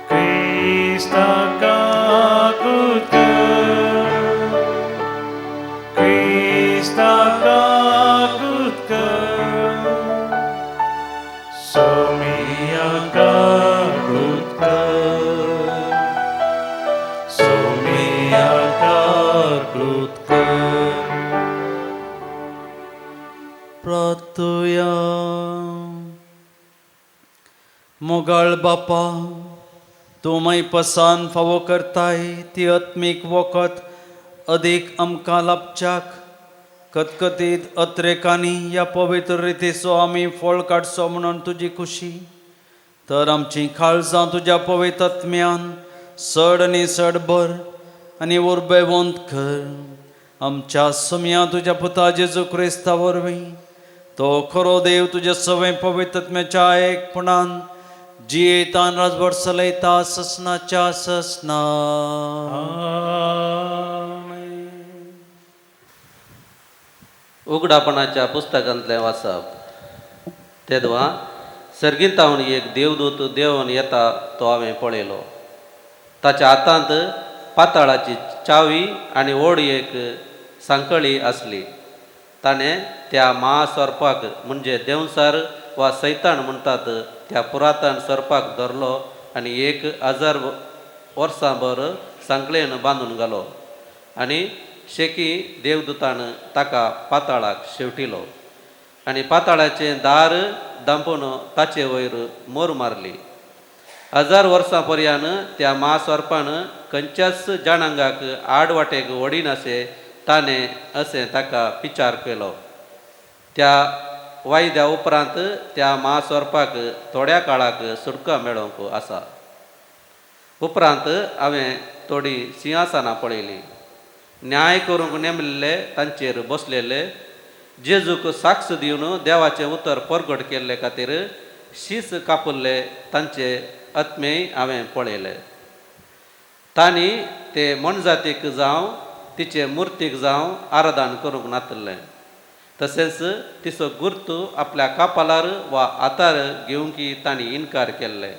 क्रिस्ता काकुत kagut ka Somia kagut ka Somia kagut ka प्रार्थूया. मोगाळ बापा, तूं माई पसान फावो करताय ती आत्मीक वखद अदीक आमकां लाभच्याक कतकतीत अत्रेकांनी ह्या पवित्र रितीचो आमी फळ काडचो म्हणून तुजी खुशी. तर आमची काळजां तुज्या पवित्र आत्म्यान चड आनी चड भर आनी उर्बेवंत कर. आमच्या सुम्या तुज्या पुता जेजू क्रिस्ता वरवीं तो खरो देव तुज्या सवय पवित्र आत्म्याच्या एकपणान जियेता आनी राजभर चलयता ससनाच्या ससना. उगडापणाच्या पुस्तकांतलें वाचप. तेदवा सर्गींतावन एक देवदूत देंवन येता तो हांवें पळयलो. ताच्या हातांत पाताळाची चावी आनी व्हड एक सांकळी आसली. ताणें त्या महासर्पाक म्हणजे देंवसार वा सैतान म्हणटात त्या पुरातन सर्पाक धरलो आनी 1000 वर्सां भर सांकळेन बांदून घालो आनी शेकी देवदूतान ताका पाताळाक शेवटिलो आनी पाताळाचें दार दांपून ताचे वयर मोर मारली. 1000 वर्सां पर्यान त्या महासर्पान खंयच्याच जाणांगाक आडवाटेक वडिनाशें ताणें अशें ताका पिचार केलो. त्या वायद्या उपरांत त्या महासर्पाक थोड्या काळाक सुटका मेळोवंक आसा. उपरांत हांवें थोडी सिंहासनां पळयलीं. न्याय करूंक नेमलेले तांचेर बसलेले जेजूक साक्ष दिवन देवाचें उतर परगट केल्ले खातीर शीस कापुल्ले तांचे आत्मेय हांवें पळयले. तांणी ते मनजातीक जावं तिचे मुर्तीक जावं आराधन करूंक नातल्ले. तशेंच तिचो गुर्तू आपल्या कापालार वा हातार घेवंकी तांणी इन्कार केल्ले.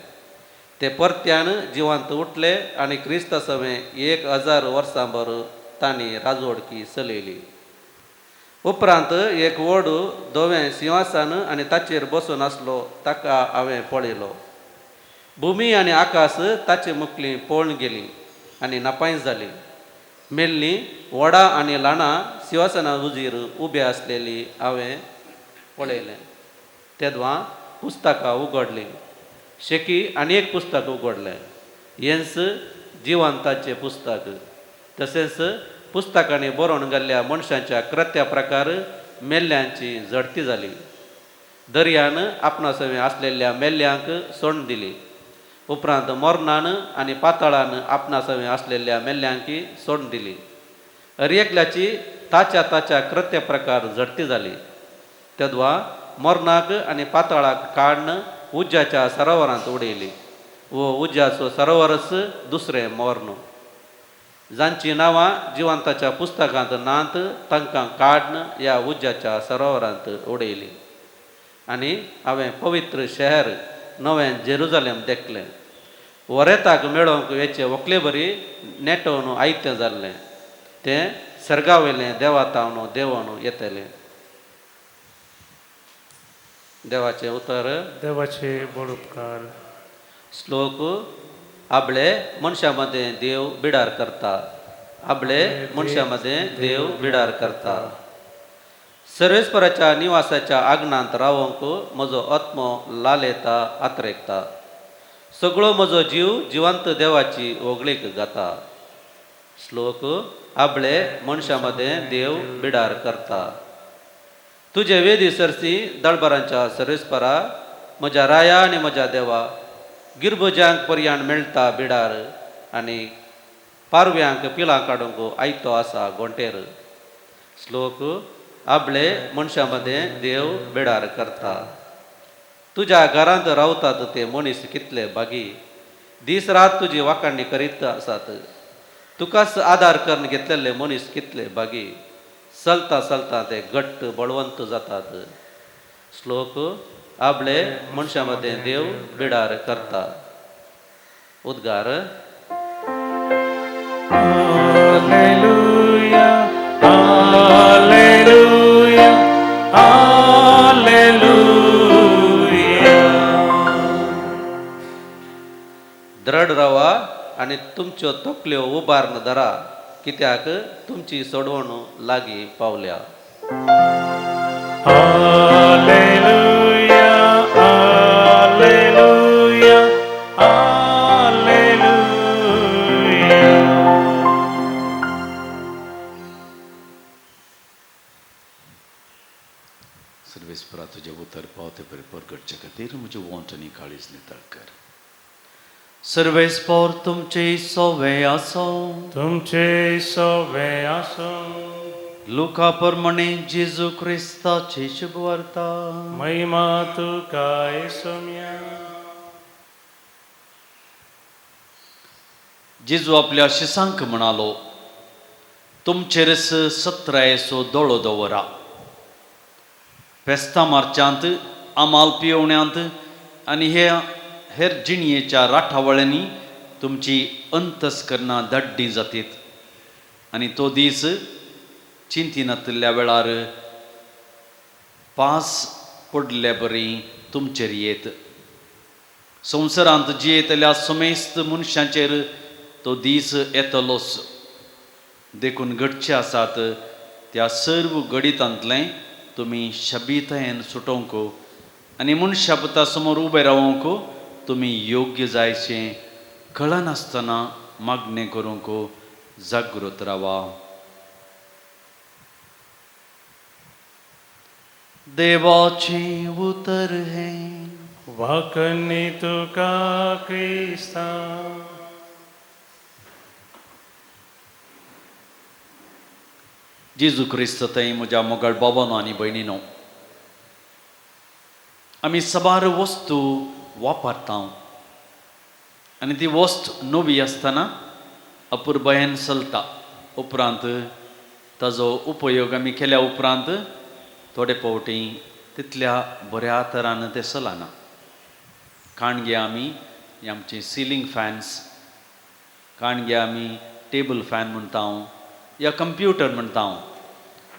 ते परत्यान जिवंत उठले आनी क्रिस्ता समें 1000 वर्सां भर तांणी राजवडकी चलयली. उपरांत एक व्हड धवें सिंहासन आनी ताचेर बसून आसलो ताका हांवें पळयलो. भुमी आनी आकाश ताचे मुखलीं पळोवन गेलीं आनी नापायस जालीं. मेल्लीं वडां आनी ल्हाणां सिंहासना उजीर उबे आसलेलीं हांवें पळयलें. तेदवां पुस्तकां उगडलीं. शेकी आनी एक पुस्तक उगडलें. हेंच जिवंताचें पुस्तक. तशेंच पुस्तकांनी बरोवन घाल्ल्या मनशांच्या कृत्या प्रकार मेल्ल्यांची झडती जाली. दर्यान आपणा समें आसलेल्या मेल्ल्यांक सोडून दिली. उपरांत मोर्नान आनी पाताळान आपणा समें आसलेल्या मेल्ल्यांकी सोडून दिली. एकल्याची ताच्या कृत्य प्रकार झडती जाली. तेदवा मोर्नाक आनी पाताळाक काडून उज्ज्याच्या सरोवरांत उडयली. वो उज्ज्याचो सरोवरच दुसरें मोर्न. जांची नांवां जिवंताच्या पुस्तकांत नात तांकां काडून ह्या उज्ज्याच्या सरोवरांत उडयली. आनी हांवें पवित्र शहर नवें जेरुजालेम देखलें. वरेताक मेळोवंक हेचे व्हंकले बरी नेटोवन आयतें जाल्लें. तें सर्गा वयलें देवातावन देंवन येतलें. देवाचें उतर. देवाचे बड उपकार. श्लोक. आपले मनशा मदें देव बिडार करता. आपले मनशा मदें देव बिडार करता. सर्वेस्पराच्या निवासाच्या आग्नांत रावंक म्हजो आत्मो लालेता आत्रेकता. सगळो म्हजो जीव जिवंत देवाची ओगळीक घाता. श्लोक. आपले मनशा मदें देव बिडार करता. तुजे वेदी सरसी दळबरांच्या सर्वेस्परा, म्हज्या राया आनी म्हज्या देवा, गिरबुजांक पर्यान मेळटा बिडार आनी पारव्यांक पिलां काडूंक आयतो आसा गोंटेर. श्लोक. आपले मनशा मदें देव बिडार करता. तुज्या घरांत रावतात ते मनीस कितले बागी. दीस रात तुजी वाखाणणी करीत आसात. तुकाच आदार करून घेतलेले मनीस कितले बागी. चलता चलता ते घट्ट बळवंत जातात. श्लोक. आपले मनशा मदें देव बिडार करता. उद्गार. हालेलुया हालेलुया तुमच्यो तकल्यो उबारून धरा, कित्याक तुमची सोडवणूक लागीं पावल्या. Alleluia, Alleluia, Alleluia. सर्वेस्परा तुझे उतर पावते पर प्रगटचे खातीर म्हजे वोंट आनी काळीज नितळ कर. सर्वेस्पर तुमचे सोवे आसो. तुमचे सोवे आसो. लुका प्रमाणे जेजू क्रिस्ताची शुभ वार्ता. महिमा तुका येसुम्या. जेजू आपल्या शिसांक म्हणालो, तुमचेरस 17 येसो दोळो दवरा. फेस्तां मारच्यांत, आमाल पियोवण्यांत आनी हेर जिणयेच्या राठावळ्यांनी तुमची अंतस्करणां दड्डी जातीत. आनी तो दीस चिंतिनातल्या वेळार पास पडले बरी तुमचेर येत. संवसारांत जियेतल्या समेस्त मनशांचेर तो दीस येतलोच. देखून घडचे आसात त्या सर्व गडितांतले तुमी शबीतायेन सुटोवंक आनी मनशा पुता समोर उबे रावंक तुमी योग्य जायचें कळनासतना मागणें करूंक जागृत रावा. देवाचें उतर हें वाकणे तुका क्रिस्ता. जेजू क्रिस्त थंय म्हज्या मोगाळ बाबांनो आनी भयणीनो, आमी सबार वस्तू वापरता आनी ती वस्त नवी आसतना अपुरबायेन चलता. उपरांत ताजो उपयोग आमी केल्या उपरांत थोडे फावटी तितल्या बऱ्या तरान तें चलना. काणगे आमी आमचे सिलींग फॅन्स, काणगे आमी टेबल फॅन म्हणटा या कंप्युटर म्हणटा.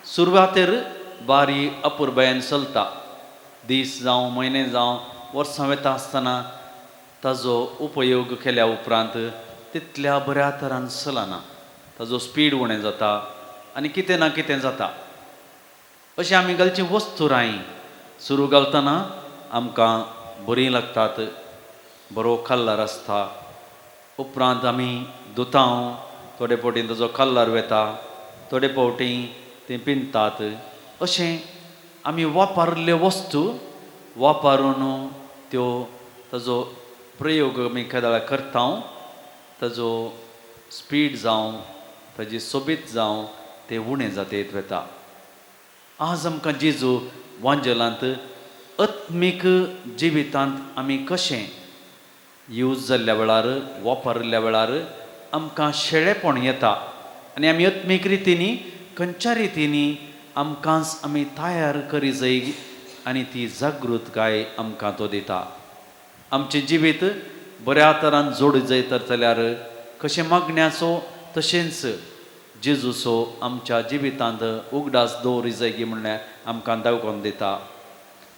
सुरवातेर बारी अपुरबायेन चलता. दीस जावं म्हयने जावं वर्सां वेता आसतना ताजो उपयोग केल्या उपरांत तितल्या बऱ्या तरान चलना. ताजो स्पीड उणें जाता आनी कितें ना कितें जाता. अशें आमी घालची वस्तू राय सुरू घालतना आमकां बरी लागतात, बरो कलर आसता. उपरांत आमी धुता, थोडे फावटी ताजो कलर वेता, थोडे फावटी ते पिंतात. अशें आमी वापरल्यो वस्तू वापरून त्यो ताजो प्रयोग आमी केदाळ करता. ताजो स्पीड जावं ताजी सोबीत जावं ते उणें जातयत वेता. आज आमकां जेजू वांजेलांत आत्मीक जिवितांत आमी कशें यूज जाल्ल्या वेळार वापरल्या वेळार आमकां शेळेपण येता आनी आमी आत्मीक रितींनी खंयच्या रितींनी आमकांच आमी तयार करी जाय आनी ती जागृतकाय आमकां तो दिता. आमचें जिवीत बऱ्या तरान जोड जाय तर जाल्यार कशें मागण्याचो तशेंच जेजूचो आमच्या जिवितांत उगडास दवरी जाय म्हणल्यार आमकां दाखोवन दिता.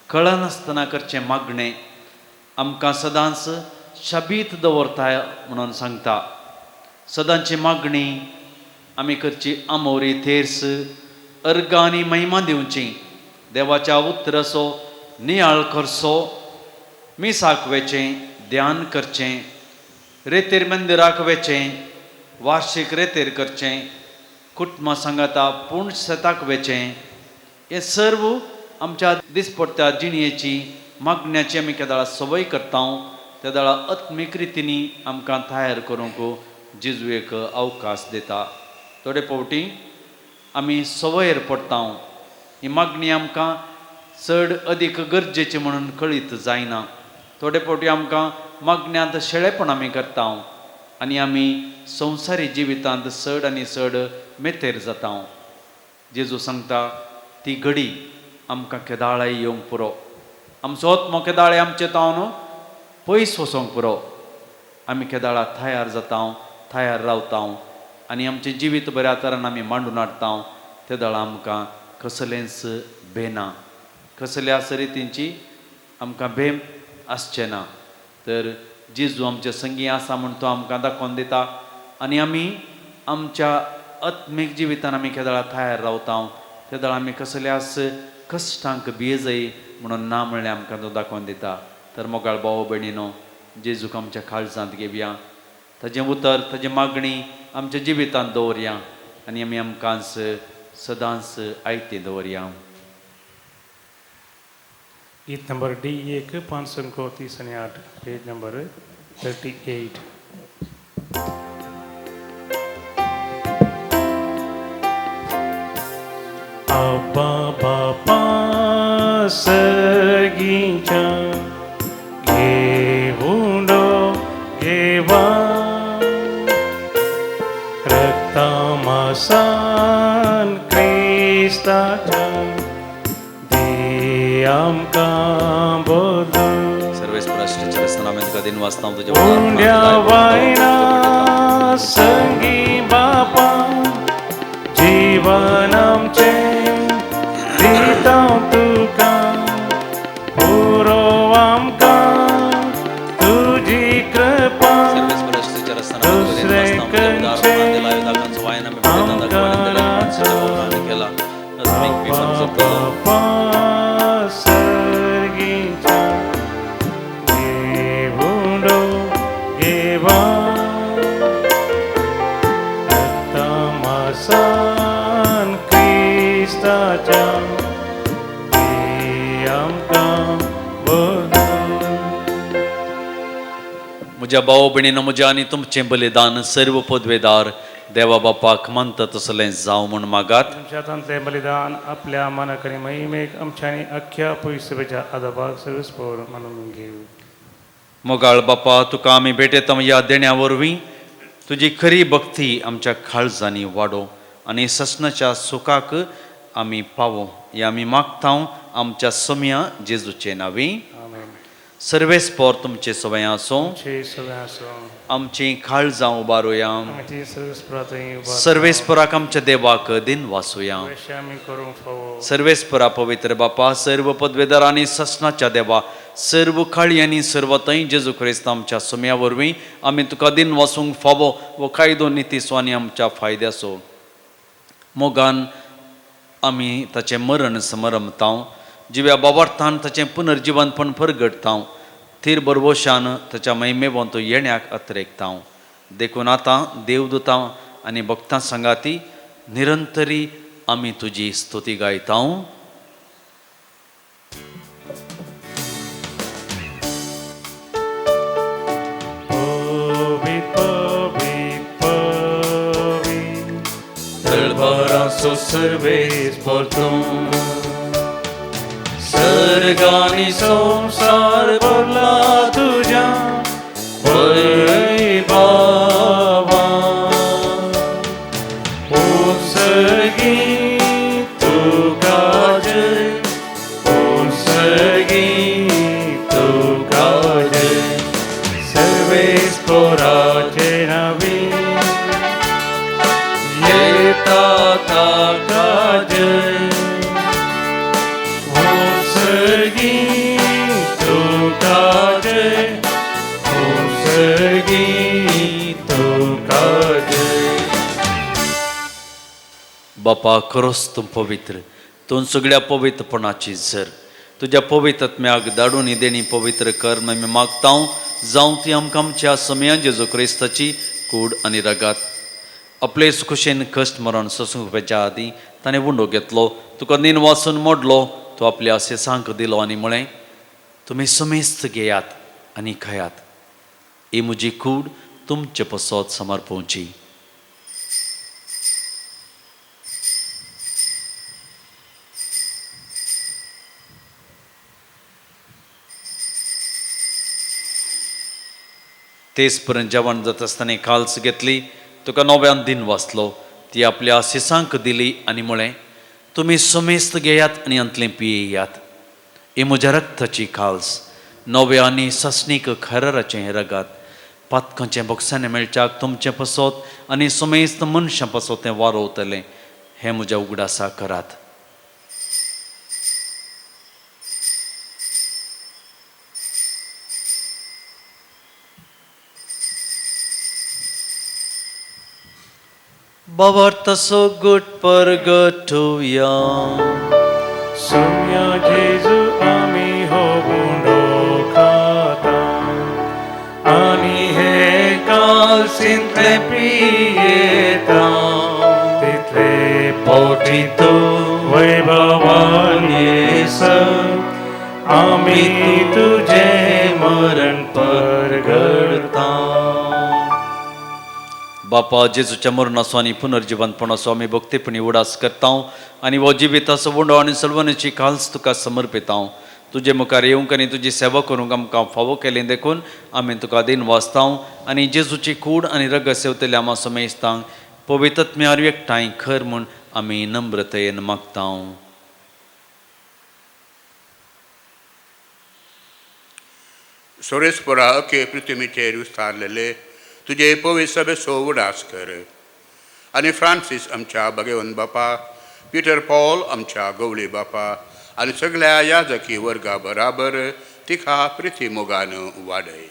कळनासतना करचें मागणें आमकां सदांच शाबीत दवरता म्हणून सांगता. सदांची मागणी आमी करची आमोरी तेर्स अर्गां आनी महिमा दिवची. देवाच्या उतराचो नियाळ करचो, मिसाक वेचें, ध्यान करचें, रेतेर मंदिराक वेचें, वार्षिक रेतेर करचें, कुटुंबा सांगाता पूर्ण शेताक वेचें. हें सर्व आमच्या दिसपट्ट्या जिणयेची मागण्याची आमी केदाळ सवय करता. त्या दाळा आत्मीक रितींनी आमकां तयार करूंक जेजू एक अवकाश दिता. थोडे फावटी आमी सवयर पडटा. ही मागणी आमकां चड अदीक गरजेची म्हणून कळीत जायना. थोडे फावटी आमकां मागण्यांत शेळेपण आमी करता आनी आमी संवसारी जिवितांत चड आनी चड मेतेर जाता. जेजू सांगता ती घडी आमकां केदाळाय येवंक पुरो. आमचो आत्मो केदाळे आमचे तावन पयस वचोंक पुरो. आमी केदाळा तयार जाता, तयार रावता आनी आमचें जिवीत बऱ्या तरान आमी मांडून हाडटा. ते दाळा आमकां कसलेंच भेना, कसल्याच रितींची आमकां भेम आसचें ना. तर जेजू आमचे संगी आसा म्हूण तो आमकां दाखोवन दिता आनी आमी आमच्या आत्मीक जिवितान आमी केदळा तयार रावता तेदळ आमी कसल्यास कश्टांक भियेजय म्हणून ना म्हणलें आमकां तो दाखोवन दिता. तर मोगाळ भाव भयणीनो, जेजूक आमच्या काळजांत घेवया, ताजें उतर ताजी मागणी आमच्या जिवितांत दवरया आनी आमी आमकांच सदांच आयतें दवरया. गीत number D1 538 page number 38. Abba Bapa Serginca Gevundo Geva Raktamasan Kristacha Diamka Bodu सर्वेस्पराष्ट्राच्या रचनामेत कधीन वाचता तुझ्या Undya Vaina Sangi Bapa Jivanamche Ditam Tuka Purovamka Tuji Kripa सर्वेस्पराष्ट्राच्या रचनामेत कधीन वाचता तुझ्या उदाहरणात वायना में केला Papa Serginca Gevundo Geva Raktamasan Kristacha Diamka Bodu. म्हज्या भाव भयणीनो, म्हज्या आनी तुमचें बलिदान सर्व पदवेदार देवा बापाक मानता तसलें जावं म्हूण मागात. तुमच्या हातांतलें बलिदान आपल्या मानाकरी महिमेक आमच्यानी अख्ख्या पवित्रतेच्या आदाबाक सर्वस्पोर मानून घेऊ. मोगाळ बापा, तुका आमी भेटयता ह्या देण्या वरवीं तुजी खरी भक्ती आमच्या काळजांनी वाडो आनी ससनाच्या सुखाक आमी पावो हें आमी मागता आमच्या सम्या जेजूचे नांवी. आमेन. सर्वेस्पोर तुमचे सवय आसूं, आमचे सगळें आसूं आमची काळजां उबारुया, आमची सर्वस्परातय सर्वेस्पराक आमच्या देवाक दिन वासुया. आमी करूंक फावो. सर्वेस्परा पवित्र बापा, सर्व पदवेदार आनी ससनाच्या देवा, सर्व काळी आनी सर्वतय जेजू क्रिस्त आमच्या सम्या वरवीं आमी तुका दिन वासूंक फावो वो कायदो निती स्वानी आमच्या फायद्याचो. मोगान आमी ताचें मरण समरमता, जिव्या बाबार्थान ताचें पुनर्जिवनपण परगटता, थीर बरवशान ताच्या महिमेवंत येण्याक अत्रेकता. देखून आतां देवदूतां आनी भक्तां सांगाती निरंतरी आमी तुजी स्तुती गायता. Tălbărasul servezi portum Sărganii somsar borla tuja Băi baba O sărgi tu caje O sărgi tu caje Servezi porace navi Tata kaje o sergi tu kaje o sergi tu kaje. बापा, खरोच तूं पवित्र, तूं सगळ्या पवित्रपणाची झर, तुज्या पवित्र आत्म्याक धाडून देणी पवित्र कर म्हूण आमी मागता. जावं ती आमकां आमच्या सम्या जेजू क्रिस्ताची कूड आनी रगात आपले सुखुशेन कश्ट मरण सोंसुपाच्या आदीं ताणें वुंडो घेतलो, तुका नीन वाचून मोडलो, तूं आपल्या असेसांक दिलो आनी म्हळें, तुमी समेस्त घेयात आनी खयात, ही म्हजी कूड तुमचे पसत समर्पोवची. तेच पर्यंत जेवण जाता आसतना काल्स घेतली, तुका नव्यान दिन वाचलो, ती आपल्या असेसांक दिली आनी म्हळें, तुमी समेस्त घेयात आनी अंतलें पियेयात, ही म्हज्या रक्ताची काल्स, नवे आनी ससनीक खराराचें रगात, पातकांचें बक्षांनी मेळच्याक तुमचें पसत आनी समेस्त मनशां पसत तें वारोवतलें, हें म्हज्या उगडासा करात. Bavarta so good परगटूया Sumya Jesu ami ho bundo kata ani he kal sintle priyeta title potitu वैभवान येसु आम्ही तुझे मरण परगडता बापा जेजूच्या मरणाचो आनी पुनर्जीवनपणाचो आमी भक्तीपणी उडास करता आनी हो जिविताचो वंडो आनी सल्वनाची काल्स तुका समर्पिता तुजे मुखार येवंक आनी तुजी सेवा करूंक आमकां फावो केलें देखून आमी तुका दिन वाचता आनी जेजूची कूड आनी रग सेवतले आमा समेजता पवित्रत्म्यार एकठांय खर म्हूण आमी नम्रतेन मागता सोरेस्परा के पृथ्वीचेर विस्तारलेले तुझे पवित्र सभेचो उडास कर आनी फ्रांसीस आमच्या भगवन बापा पिटर पॉल आमच्या गवळी बापा आनी सगळ्या याजकी वर्गा बराबर तिका प्रिती मोगान वाडय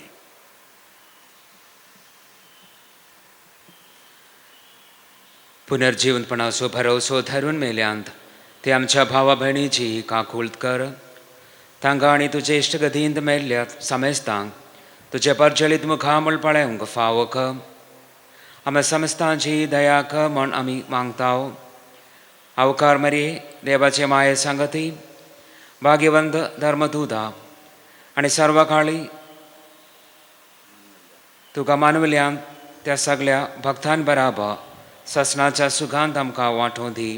पुनर्जीवनपणाचो भरोसो धरून मेल्यांत ते आमच्या भावा भयणीची काकुळत कर तांकां आनी तुजे इश्टगतींत मेल्ल्यात समेस्तांक तुजे परजलीत मुखामळ पळेवंक फावो कर आमी समेस्तांची दया कर म्हण आमी मागता अवकार मरी देवाचे माये सांगती भाग्यवंत धर्मदूता आनी सर्व काळी तुका मानवल्यांत त्या सगळ्या भक्तां बराबर ससनाच्या सुखांत आमकां वांटूं दी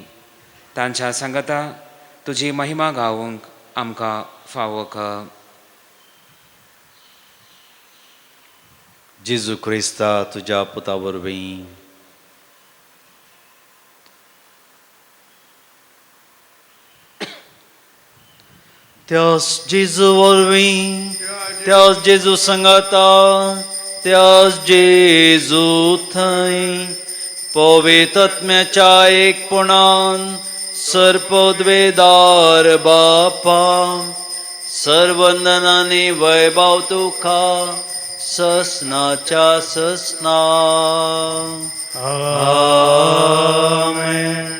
तांच्या संगता तुजी महिमा गावूंक आमकां फावो कर जेजू क्रिस्ता तुज्या पुता वरवीं त्याच जेजू वरवीं त्याच जेजू संगता त्याच जेजू थंय पवित्रत्म्याच्या एकपणान सर्पोद्वेदार बापा सर्वंदनांनी वैभव तुका ससनाच्या ससना आमेन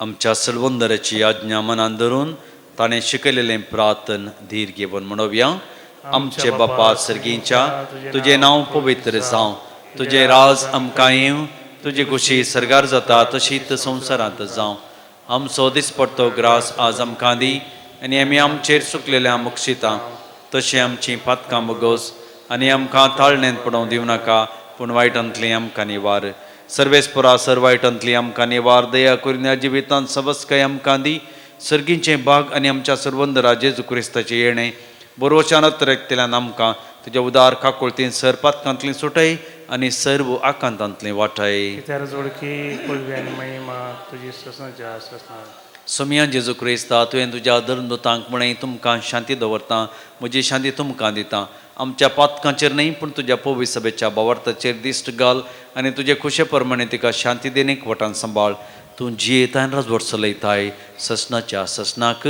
आमच्या सल्वंदराची आज्ञा मनान धरून ताणें शिकयलेलें प्रार्थन धीर घेवन म्हणोवया आमचे बापा सर्गीच्या तुजें नांव पवित्र जावं तुजें राज आमकां येवं तुजी खुशी सरगार जाता तशीच संवसारांत जावं आमचो दिसपडटो ग्रास आज आमकां दी आनी आमी आमचेर चुकलेल्या मुक्षिता तशी आमची पातकां बगोस आनी आमकां ताळणेंत पडोवंक दिवं नाका पूण वायटांतली आमकां निवार सर्वेस्परा सर्वायटांतली आमकां निवार दया करून ह्या जिवितांत सबस्काय आमकां दी सर्गीचें भाग आनी आमच्या सर्वंदरा जेजू क्रिस्ताचें येणें बरोवच्यानत रक्तल्यान आमकां तुज्या उदार काकुळतीन सर पातकांतली सुटय आनी सर्व आकांतांतली वाटय कित्यार जोडकी पळवी आनी महिमा तुजी ससनाच्या ससना सोमिया जेजू क्रिस्ता तुवें तुज्या धर्मदूतांक म्हणय तुमकां शांती दवरता म्हजी शांती तुमकां दिता आमच्या पातकांचेर न्हय पूण तुज्या पवित्र सभेच्या भावार्थाचेर दिश्ट घाल आनी तुजे खुशे प्रमाणे तिका शांती देनीक वटान सांबाळ तूं जियेताय राजवट चलयताय ससनाच्या ससनाक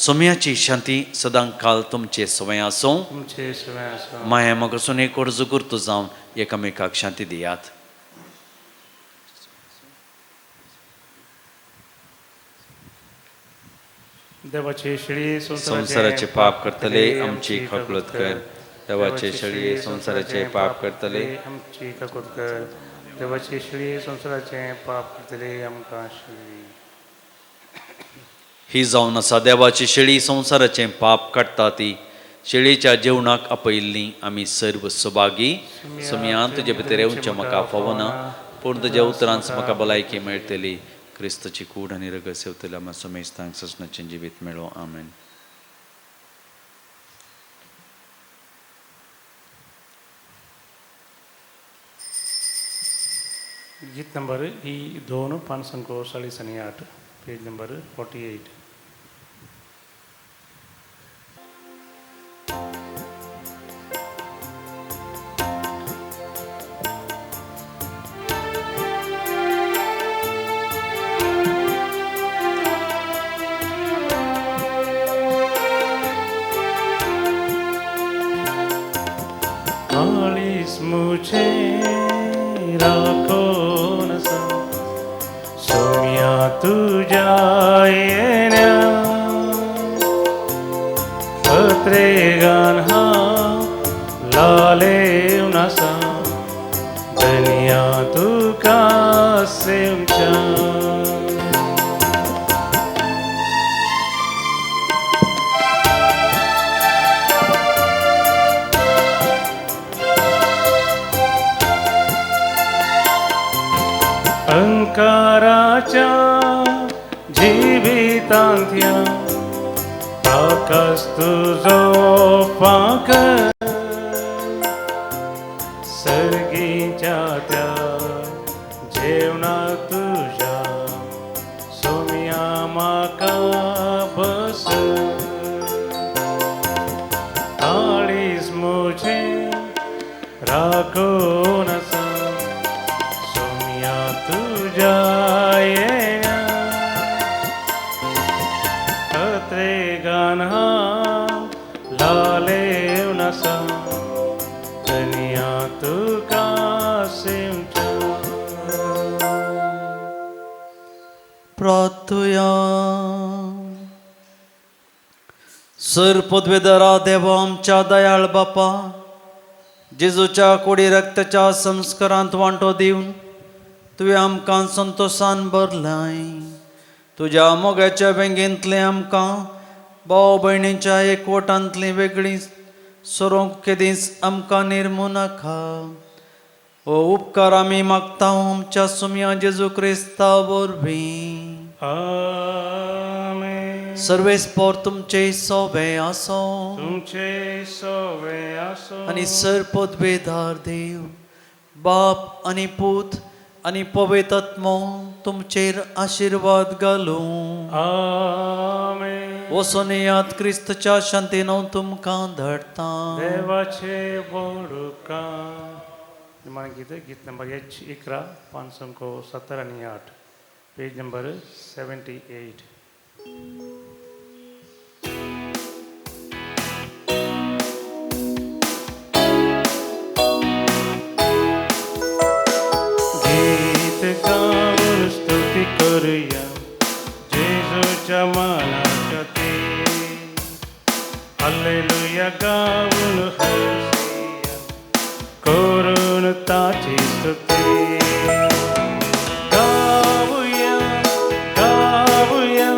सोम्याची शांती सदां काल तुमचे सवय आसूं तुमचे सवय आसूं माया मोगासून एक अर्ज करतो जावन एकामेकाक शांती दियात देवाचे शेळी संसाराचे पाप करतले आमची काकुळत कर देवाचे शेळी संसाराचे पाप करतले आमची काकुळत कर देवाचे शेळी संसाराचे पाप करतले आमकां शेळी ही जावन आसा देवाची शेळी संसाराचे पाप काडटा ती शेळीच्या जेवणाक आपयल्ली आमी सर्व सुभागी सोम्यान तुजे भितर येवचें म्हाका फावना पूण तुज्या उतरांच म्हाका भलायकी मेळटली क्रिस्ताची कूड आनी रगत सेवतल्या आमी समेस्तांक ससनाचें जिवीत मेळो आमेन गीत number E2 548 page number 48 Alice muche राखून सोम्या तुझ्या येण्या पत्रेगान हा लाले उनासा दुनिया तुका सेमच्या अंकाराच्या जिवितांत्या आकाश तुझो पाक सर्गीच्या त्या जेवणा तुझ्या सोम्या माका बस ताळीस मुझे राखून सोम्या तुझ्या येण्या पत्रेगान हा लाले उनासा दुनिया तुका सेमच्या प्रार्थुया सर पदवेदारा देवा आमच्या दयाळ बापा जेजूच्या कोडी रक्ताच्या संस्कारांत वांटो दिवन तुवें आमकां संतोषान भरलाय तुज्या मोगाच्या बेंगेंतले आमकां भाव भयणीच्या एकवटांतली वेगळी सोरोंक केदीस आमकां निर्मू नाका हो उपकार आमी मागता आमच्या सुम्या जेजू क्रिस्ता वरवीं आमेन सर्वेस्पोर तुमचे सोबे आसो तुमचे सोवे आसो आनी सर पदवेदार देव बाप आनी पूत आनी पवित्र आत्मो तुमचेर आशिर्वाद घालूं आमेन वचून याद क्रिस्तच्या शांतीन हांव तुमकां धाडटा देवाचे बोडुका निमाण गीत नंबर 11 570 आणि 8 पेज नंबर 78 गीत गाऊन स्तुती करूया जेजूच्या मानाकते हालेलुया गाऊन हसूया करून ताची स्तुती गाऊया गाऊया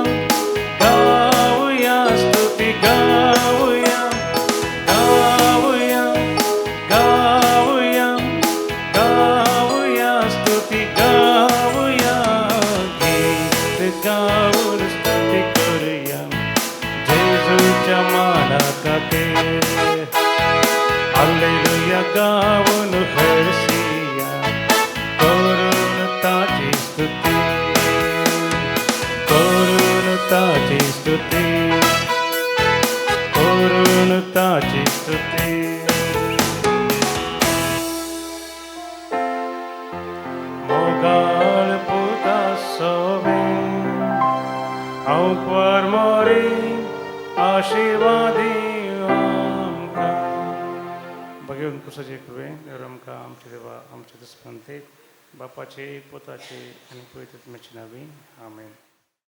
गाऊया स्तुती गाऊया गाऊया गाऊया गाऊया स्तुती गाऊया गीत गाऊन स्तुती करूया जेजूच्या मानाकते हालेलुया गाऊन हसूया करून ताची स्तुती करून ताची स्तुती करून ताची स्तुती मोगाळ पुता सोबे हांव पर मोरी आशिर्वादी भगवंत कुसाचे कृपे आमकां आमचे देवा आमचे दसपंते बापाचे पोताचे आणि पवित्र आत्म्याचे नावे आमेन.